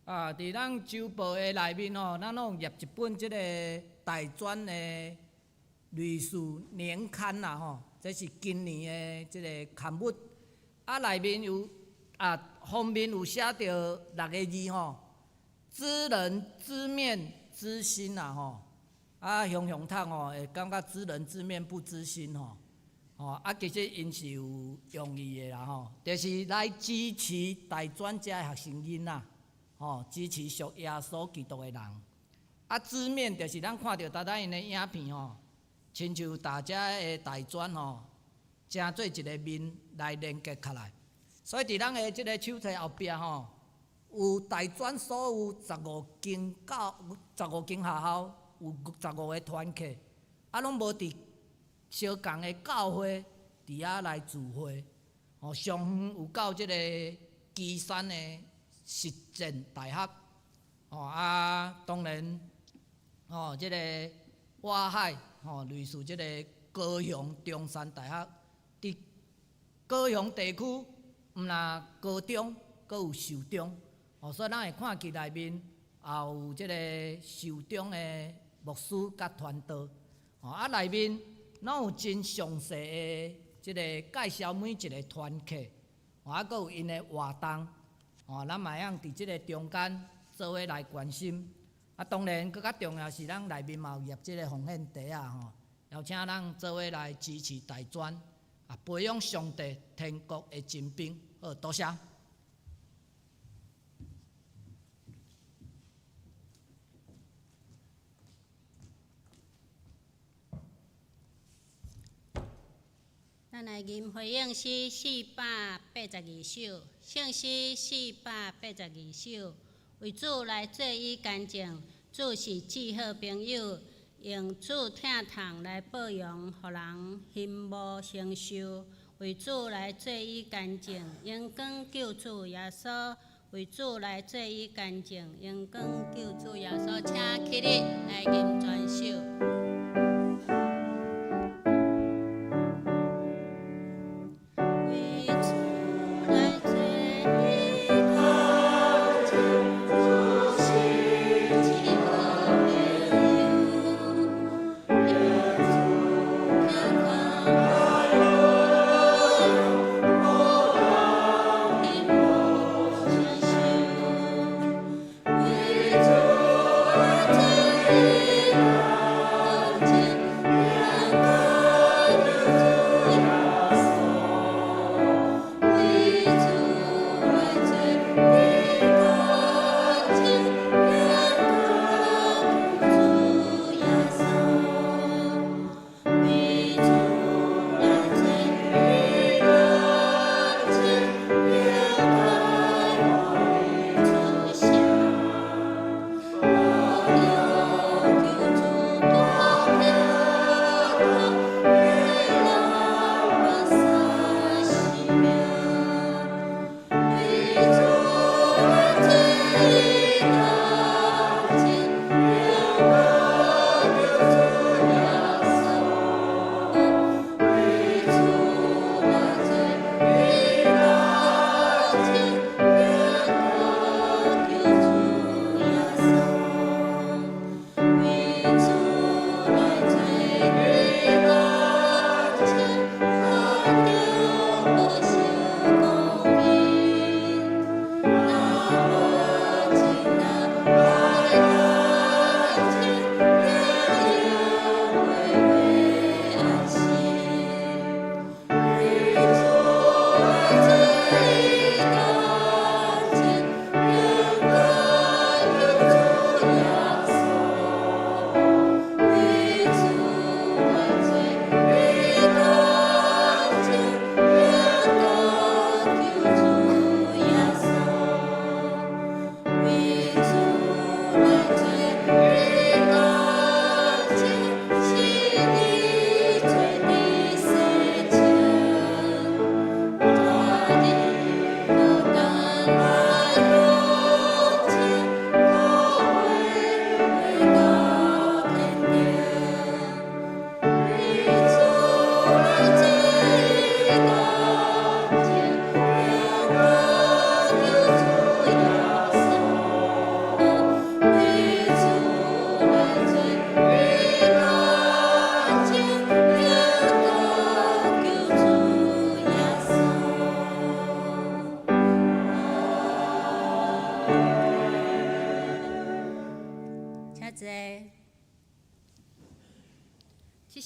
D: 伫咱周报的内面吼，咱拢有页一本即个大专的律师年刊啦吼，这是今年的即个刊物。内面有封面有写着6个字吼，知人知面知心啦吼。雄读吼会感觉知人知面不知心吼。其实因是有用意的啦吼，就是来支持大专遮的学生囡仔。支持属耶稣基督的人。知面就是咱看到搭因的影片吼，亲像大家的大专吼，成做一个面来连接起来。所以伫咱的即个手册后壁吼，有大专所有15间学校，有15个团契，拢无伫相共的教会伫遐来聚会。上远有到即个基山的实践大学，当然，即个外海，类似即个高雄中山大学，伫高雄地区，毋但高中，阁有寿中，所以咱会看见内面也有即个寿中的牧师甲传道，内面拢有真详细的即个介绍每一个团契，阁有因的活动。咱嘛通伫即个中间做伙来关心。当然，更较重要是咱内面嘛有业即个奉献茶啊，邀请咱做伙来支持大专，培养上帝天国的精兵。好，多谢。
A: 咱来吟回应诗482首，圣诗482首，为主来做伊干净，主是至好朋友，用主疼痛来保养，互人心无承受。为主来做伊干净，永光救主耶稣。为主来做伊干净，永光救主耶稣。请起立来吟全首。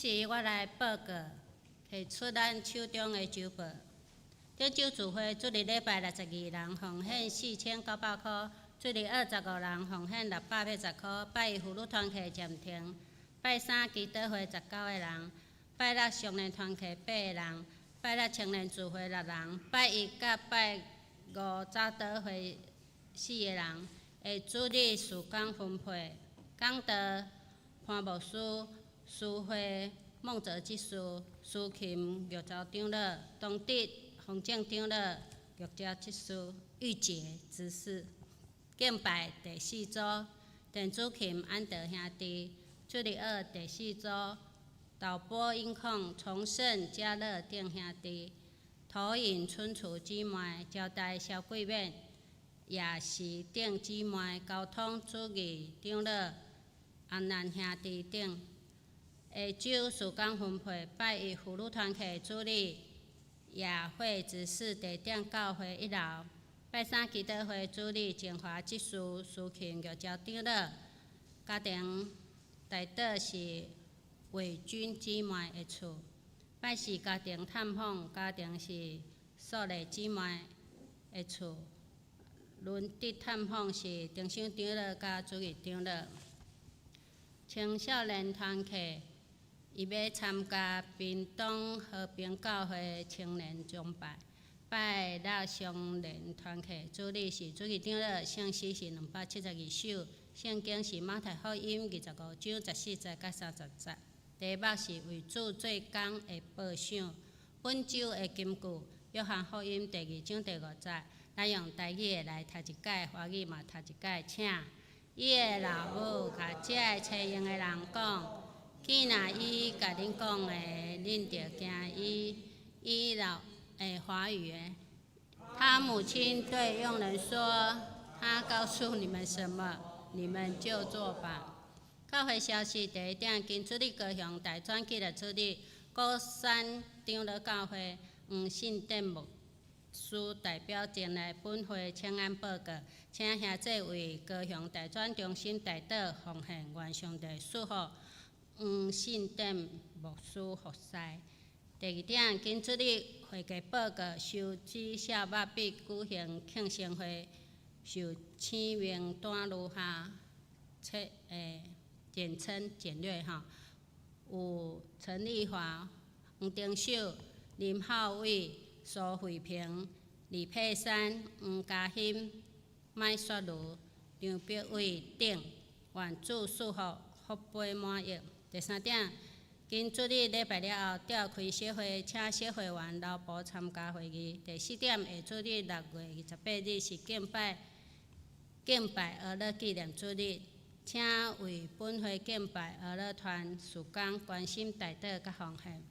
A: 时我来报告，摕出咱手中的酒报。顶酒聚会，主日礼拜62人奉献4900块，主日25人奉献680块。拜一妇女团契暂停，拜三基督会19个人，拜六少年团契8个人，拜六青年聚会6人，拜一甲拜五早祷会4个人。下主日事工分配，讲道潘牧师、苏慧、孟泽技师、苏琴玉州长老、东德洪正长老、玉州技师、玉洁执事。敬拜第4组，电子琴安德兄弟。主日第4组，导播音控崇圣嘉乐等兄弟。投影春厝姊妹，招待萧桂冕。夜市等姊妹，交通主义长老安南兄弟等。下晝事工分配，拜一妇女团契主日夜会执事地点教会1楼，拜三基督会主日净华技师苏琴玉州长老。家庭代祷是卫军姊妹的厝，拜四家庭探访，家庭是素丽姊妹的厝。轮值探访是丁生长老甲主日长老。青少年团契，伊要参加屏东和平教会青年崇拜。拜六少年团契主日是主日长老，圣诗是272首，圣经是马太福音25章14节甲30节。题目是为主做工的报赏。本周的金句，约翰福音第2章第5节。咱用台语的来读一解，华语嘛读一解，请。伊的老母甲遮个找用的人讲，既然伊甲恁讲的，恁着惊伊老华语的。他母亲对佣人说：“他告诉你们什么，你们就做吧。”教会消息第1点，今主日高雄大专纪律主日，高山长老教会黄信德牧师代表前来本会请安报告，请兄姐为高雄大专中心代祷奉献，愿上帝赐福黄信德牧师服侍。第2点，今主日会计报告，受指小肉笔举行庆生会，受请名单如下，简称简略哈。有陈丽华、黄丁秀、林浩伟、苏慧萍、李佩珊、黄嘉欣、麦雪茹、张碧伟等，愿主赐福，福杯满溢。第3点，今主日礼拜了后，召开小会，请小会员劳保参加会议。第4点，下主日6月28日是敬拜儿乐纪念主日，请为本会敬拜儿乐团事工关心代祷甲奉献。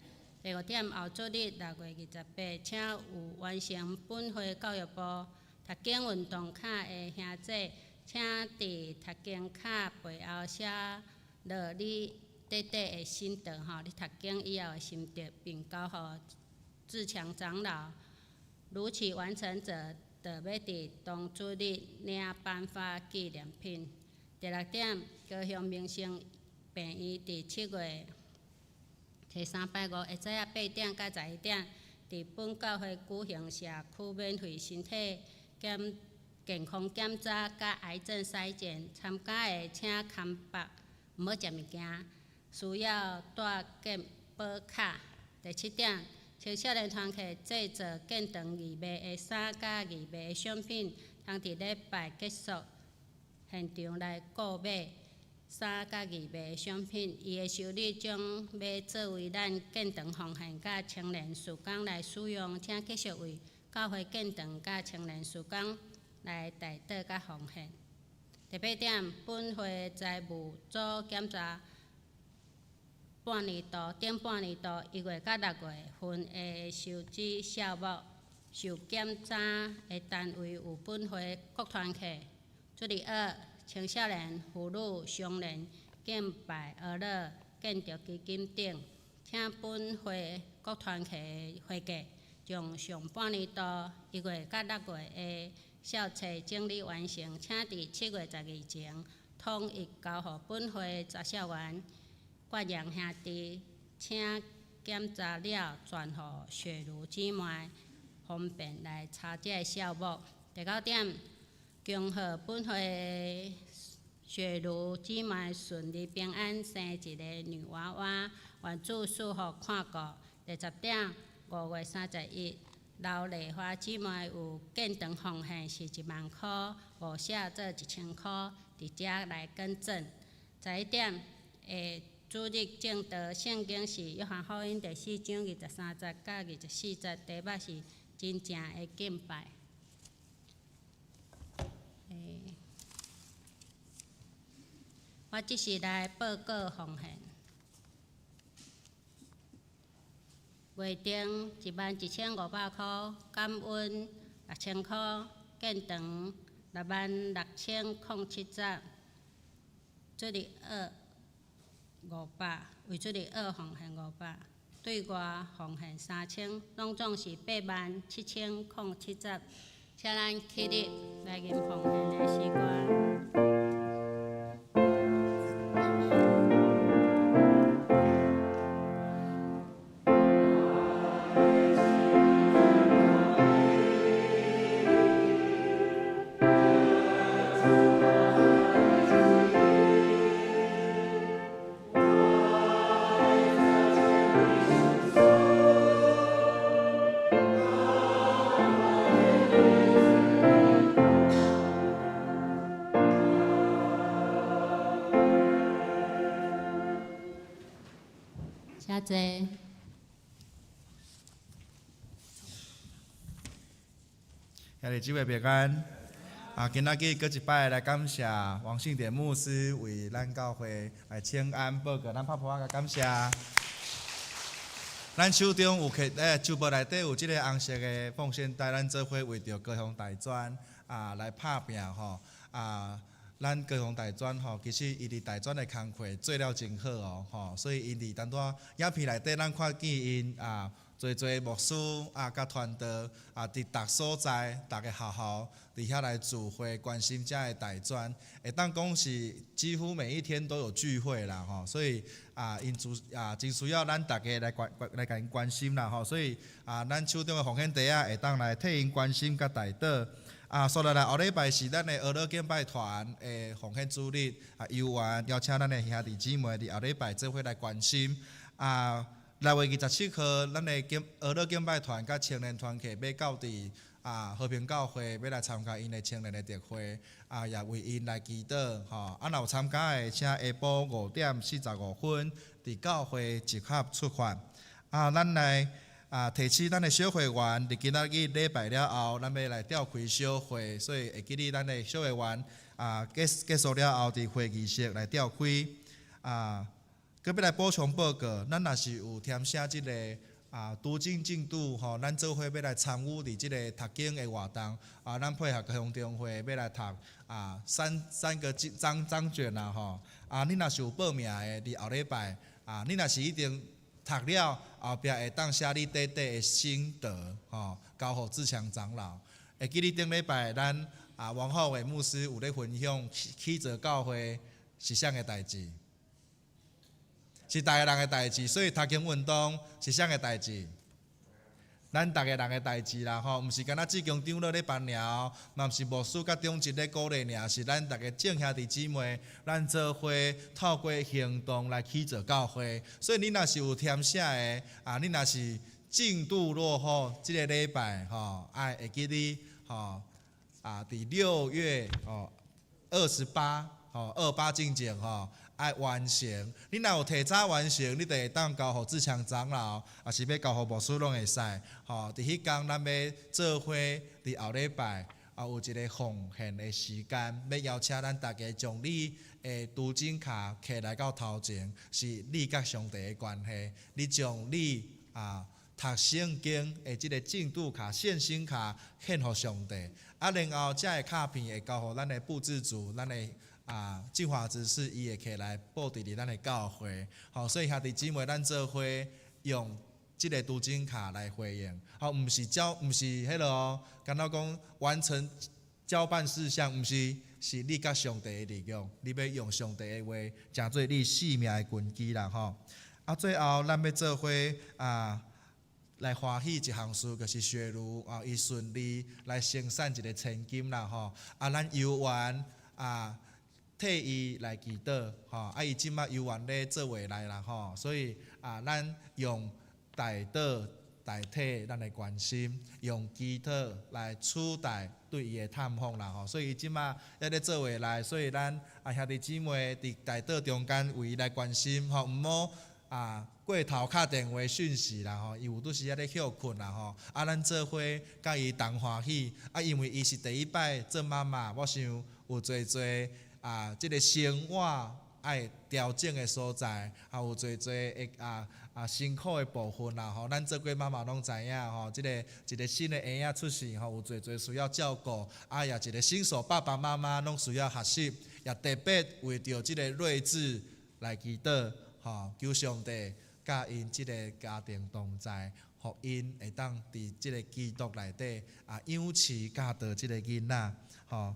A: 第5点，后主日6月28，请有完成本会教育部读经运动卡的兄弟，请伫读经卡背后写落你短的心得吼，你读经以后的心得，并交予自强长老。如期完成者，就要伫当主日领颁发纪念品。第6点，高雄民生病院伫7月第3拜5下早8点到11点，伫本教会举行社区免费身体健康检查甲癌症筛检，参加的请牵白，毋好食物件，需要带健保卡。第7点，青少年团契制作建堂义卖的衫甲义卖的商品，通伫礼拜结束现场来购买衫甲义卖的商品，伊的收入将要作为咱建堂奉献甲青年事工来使用，请继续为教会建堂甲青年事工来代祷甲奉献。第8点，本会财务组检查顶半年度1月到6月份的收支项目，受检查的单位有本会各团契、主日2青少年、妇女、少年、敬拜儿乐、建筑基金等，请本会各团契会计将上半年度1月到6月的校册整理完成，请伫7月12前统一交予本会查校员、郭阳兄弟、请检查了转互血如姊妹，方便来查这项目。第9点，恭贺本会血如姊妹顺利平安生一个女娃娃，愿主赐福看顾。第10点，5月31日，老丽花姊妹有建堂奉献是1万块，五写做1000块，伫遮来更正。11点，主日正道圣经是约翰福音第4章23节到24节，题目是真正的敬拜。我只是来报告奉献。月定11500块，感恩6000块，建堂66007节，主日200，为主日2奉献500，对外奉献3000，拢总是87007节。请咱起立来吟奉献的诗歌。谢谢。
E: 兄弟姊妹平安。今仔日搁一摆来感谢王信典牧师为咱教会来请安报告，咱拍拍甲感谢。咱手中有手包内底有即个红色的奉献袋，咱做伙为着高雄大专来拍拼吼咱高雄大专其实伊伫大专的工课做了真好所以因伫当多影片内底，咱看见因侪牧师甲团队伫逐所在、逐个学校伫遐来聚会，关心遮个大专，会当讲是几乎每一天都有聚会啦所以因真需要咱逐个来甲因关心啦所以咱手中的奉献袋会当来替因关心甲带倒。所以后礼拜是咱的俄勒敬拜团的奉献主日游玩，邀请咱的兄弟姊妹伫后礼拜做伙来关心6月27号，咱的俄勒敬拜团甲青年团契要到伫和平教会，要来参加因的青年的特会也为因来祈祷若有参加的，请下晡5点45分伫教会集合出发咱来。提起咱的小会员，伫今仔日礼拜了后，咱要来召开小会，所以会记哩咱的小会员结束了后，伫会议室来召开搁要来补充报告，咱若是有填写即个读经进度咱做伙要来参与伫即个读经的活动咱配合高雄中会要来读三个章卷你若是有报名的，伫后礼拜你若是一定读了后壁会当写你短短的心得交互志强长老。会记哩顶礼拜咱王浩伟牧师有咧分享起造教会是啥个代志？是逐个人的代志，所以读经运动是啥个代志？咱逐个人的代志啦毋是干那志强长老咧办了，嘛毋是牧师甲中职咧鼓励尔，是咱逐个众兄弟姊妹，咱做伙透过行动来起造教会。所以你若是有填写的你若是进度落后，即个礼拜会记哩伫6月28之前爱完成。你若有提早完成，你就会当交互志强长老，也是要交互牧师拢会使伫迄天，咱要做伙伫后礼拜有一个奉献的时间，要邀请咱大家将你的读经卡摕来到头前，是你甲上帝的关系。你将你读圣经的即个进度卡、献心卡献互上帝，然后遮个卡片会交互咱的布置组，咱的进化执事伊会起来布置伫咱的教会，所以兄弟姊妹，咱做伙用即个读经卡来回应，毋是迄落敢若讲完成交办事项，毋是，是你甲上帝的力量，你要用上帝的话，诚做你性命的根基啦最后咱要做伙来欢喜一项事，就是雪茹伊顺利来生产一个千金啦吼。咱游园替伊来祈祷吼。伊即马游园咧做回来啦吼，所以咱用代祷代替咱的关心，用祈祷来取代对伊的探访啦吼。所以伊即马还咧做回来，所以咱兄弟姊妹伫代祷中间为伊来关心吼，毋好过头敲电话讯息啦吼，伊有拄时咧休困啦吼。咱做伙甲伊同欢喜因为伊是第一摆做妈妈，我想有侪即个生活爱调整的所在，有侪辛苦的部分啦吼。咱做过妈妈拢知影吼，即个一个新的婴仔出世吼，有侪需要照顾，也一个新手爸爸妈妈拢需要学习，也特别为着即个睿智来祈祷吼，求上帝甲因即个家庭同在，互因会当伫即个基督内底养饲教导即个囡仔吼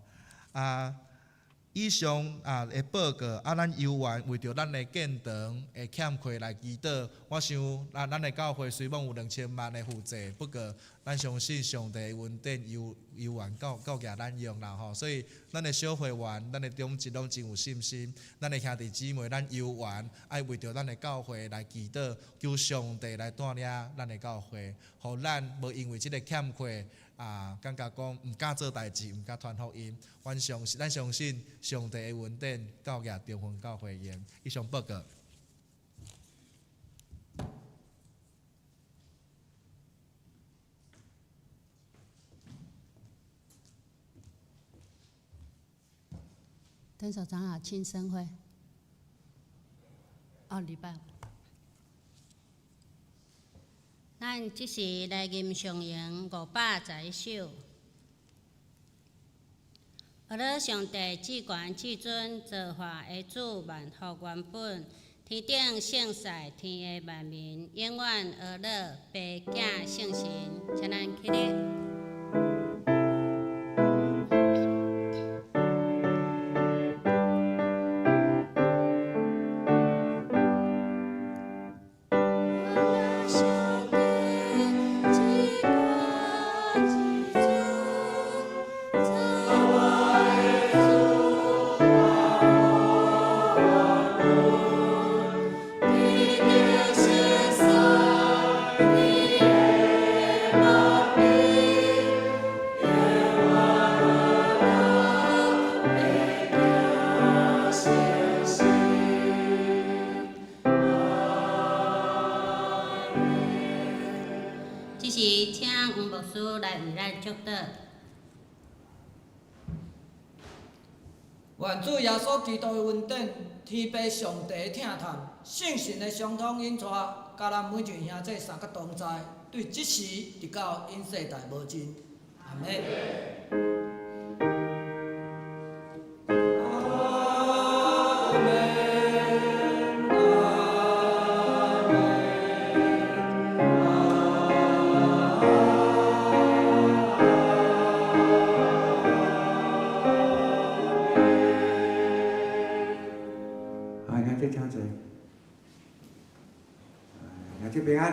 E: 以上的报告咱游园为着咱的建堂的欠亏来祈祷。我想咱的教会虽然有2000万的负债，不过咱相信上帝恩典游园够举咱用啦吼。所以咱的小会员、咱的中职拢真有信心。咱的兄弟姊妹，咱游园爱为着咱的教会来祈祷，求上帝来带领咱的教会，互咱无因为即个欠亏。感觉讲毋敢做代志，毋敢传福音。咱相信上帝的恩典教育中分教会员。以上报告。
A: 邓所长老庆生会，礼拜五。咱即时来吟上咏511首。阿拉上帝至高至尊造化的主万福原本，天顶圣祭天的万民，永远阿拉爸囝圣神，请咱起立。
D: 愿主耶稣基督的恩典、天父上帝的疼叹、圣神的相通引带，甲咱每一位兄弟三角同在，对即时直到因世代无尽。阿门。
F: 平安，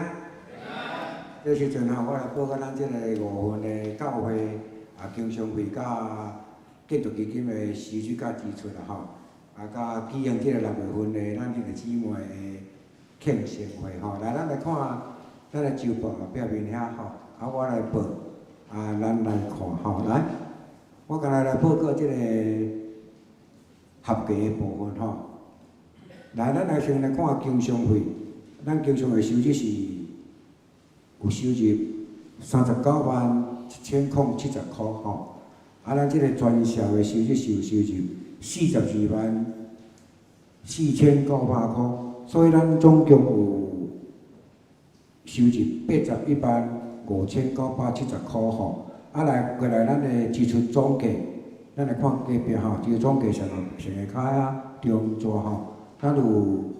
F: 这时阵我来报告咱这个5份的教会经常会甲建筑基金的收入甲支出啦甲举行这个6月份的咱这个姊妹的庆生会来，咱来看咱的周报表面遐我来报咱来看来，我今日来报告这个合格的部分来，咱来先来看经常会。咱经常的收入是有收入39.1070块咱这个全校的收入是有收入42.4900块，所以咱总共有收入81.5970块来过来，咱的支出总价，咱来看隔壁支出总价上个卡中座咱有。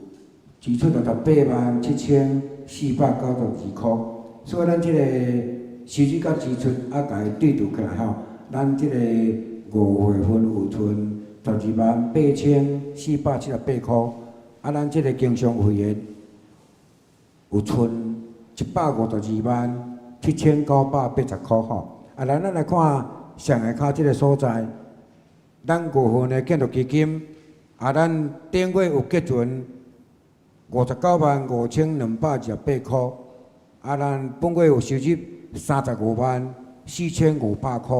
F: 支出就18.7492块，所以咱这个收入甲支出甲伊对拄起来咱这个5月份有剩12.8478块，咱这个经常会员有剩152万7980块。啊，咱来看上下骹即个所在，咱五份的建筑基金，啊，咱顶月有结存595228块，啊，咱本月有收入354500块，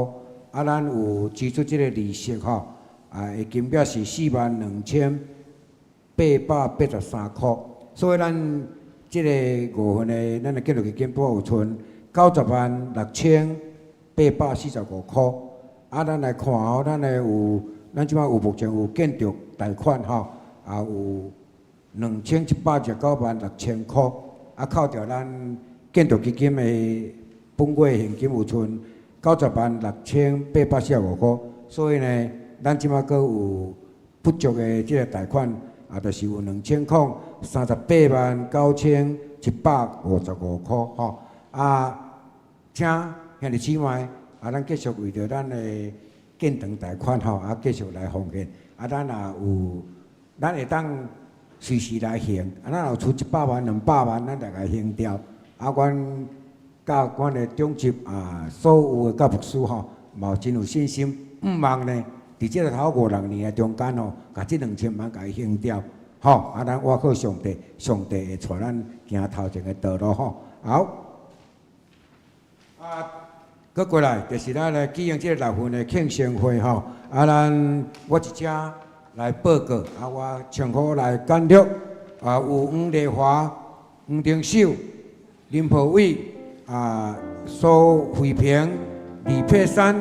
F: 啊，咱有支出即个利息吼，啊，的金额是42883块，所以咱即个五份的咱的建筑基金都有存906845块。啊，咱来看吼，咱即摆有目前有建筑贷款吼，也有27196000块，啊，扣掉咱建筑基金的本月现金有存906845块，所以呢，咱即摆阁有不足的即个贷款，啊，就是有20389755块吼，啊，请兄弟姊妹。啊，咱继续为着咱的建堂贷款吼，啊，继续来奉献。啊，咱也有，咱会当随时来还。啊，咱有出100万、200万，咱大概还掉。啊，阮甲阮的长级啊，所有的教牧师吼，嘛有真有信心，毋茫呢，伫即个头5-6年的中间吼，甲即2000万甲伊还掉。吼，啊，咱我靠上帝，上帝会带咱行头前的道路吼。好，啊。搁过来，就是咱来举行即个6份的庆生会吼。啊，我一只来报告，啊，我称呼来简略。啊，有黄丽华、黄丁秀、林柏伟、啊，苏慧萍、李佩珊、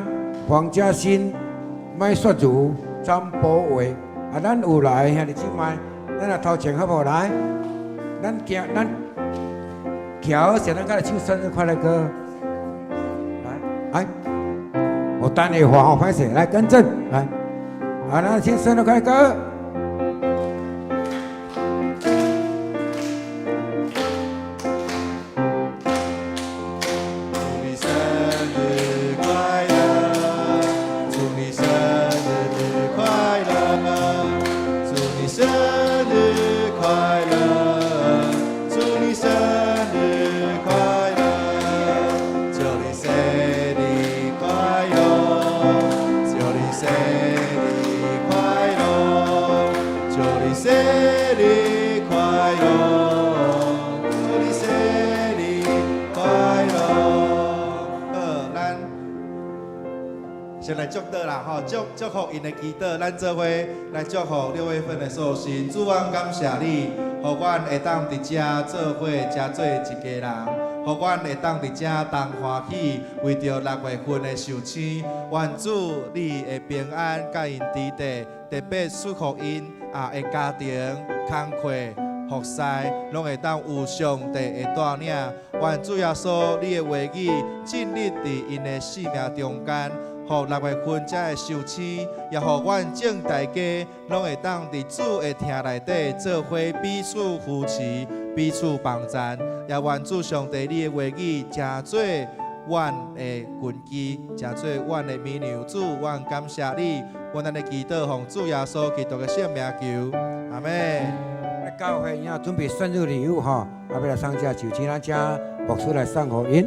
F: 黄嘉欣、麦雪茹、张博伟。啊，咱有来兄弟姊妹，咱来头前好无来？咱徛好势，咱甲来唱生日快乐歌。来，我等你话好歹势，来更正，来，啊，咱先生日快乐歌。
E: 先来祝祷啦吼，祝福因的祈祷，咱做伙来祝福6月份的寿星。主啊，感谢你，互阮会当伫遮做伙加做一家人，互阮会当伫遮同欢喜，为着6月份的寿星，愿主你的平安甲因伫地，特别祝福因的家庭、工课、服侍，拢会当有上帝的带领。愿主耶稣你的话语建立伫因的生命中间。互6月份才会寿星，也互阮整大家拢会当伫主的厅内底做伙彼此扶持、彼此帮赞。也愿主上帝你的话语成做阮的根基，成做阮的绵牛。主，阮感谢你，阮咱的祈祷奉主耶稣基督的圣名求，阿门。
F: 教会也准备生日礼物吼，要来送这就请咱家牧师来送互因。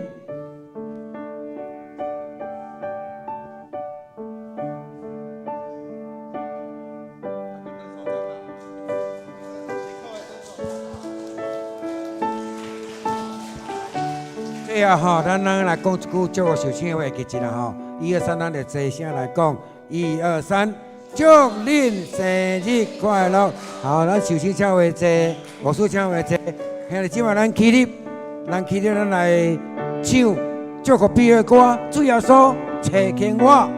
F: 吼，咱来讲一句祝福寿星的话，记一啦吼。1、2、3，咱就齐声来讲。1、2、3，祝恁生日快乐！好，咱寿星请话坐，牧师请话坐。兄弟姊妹，咱起立，咱来唱祝福必的歌。主耶稣垂听我。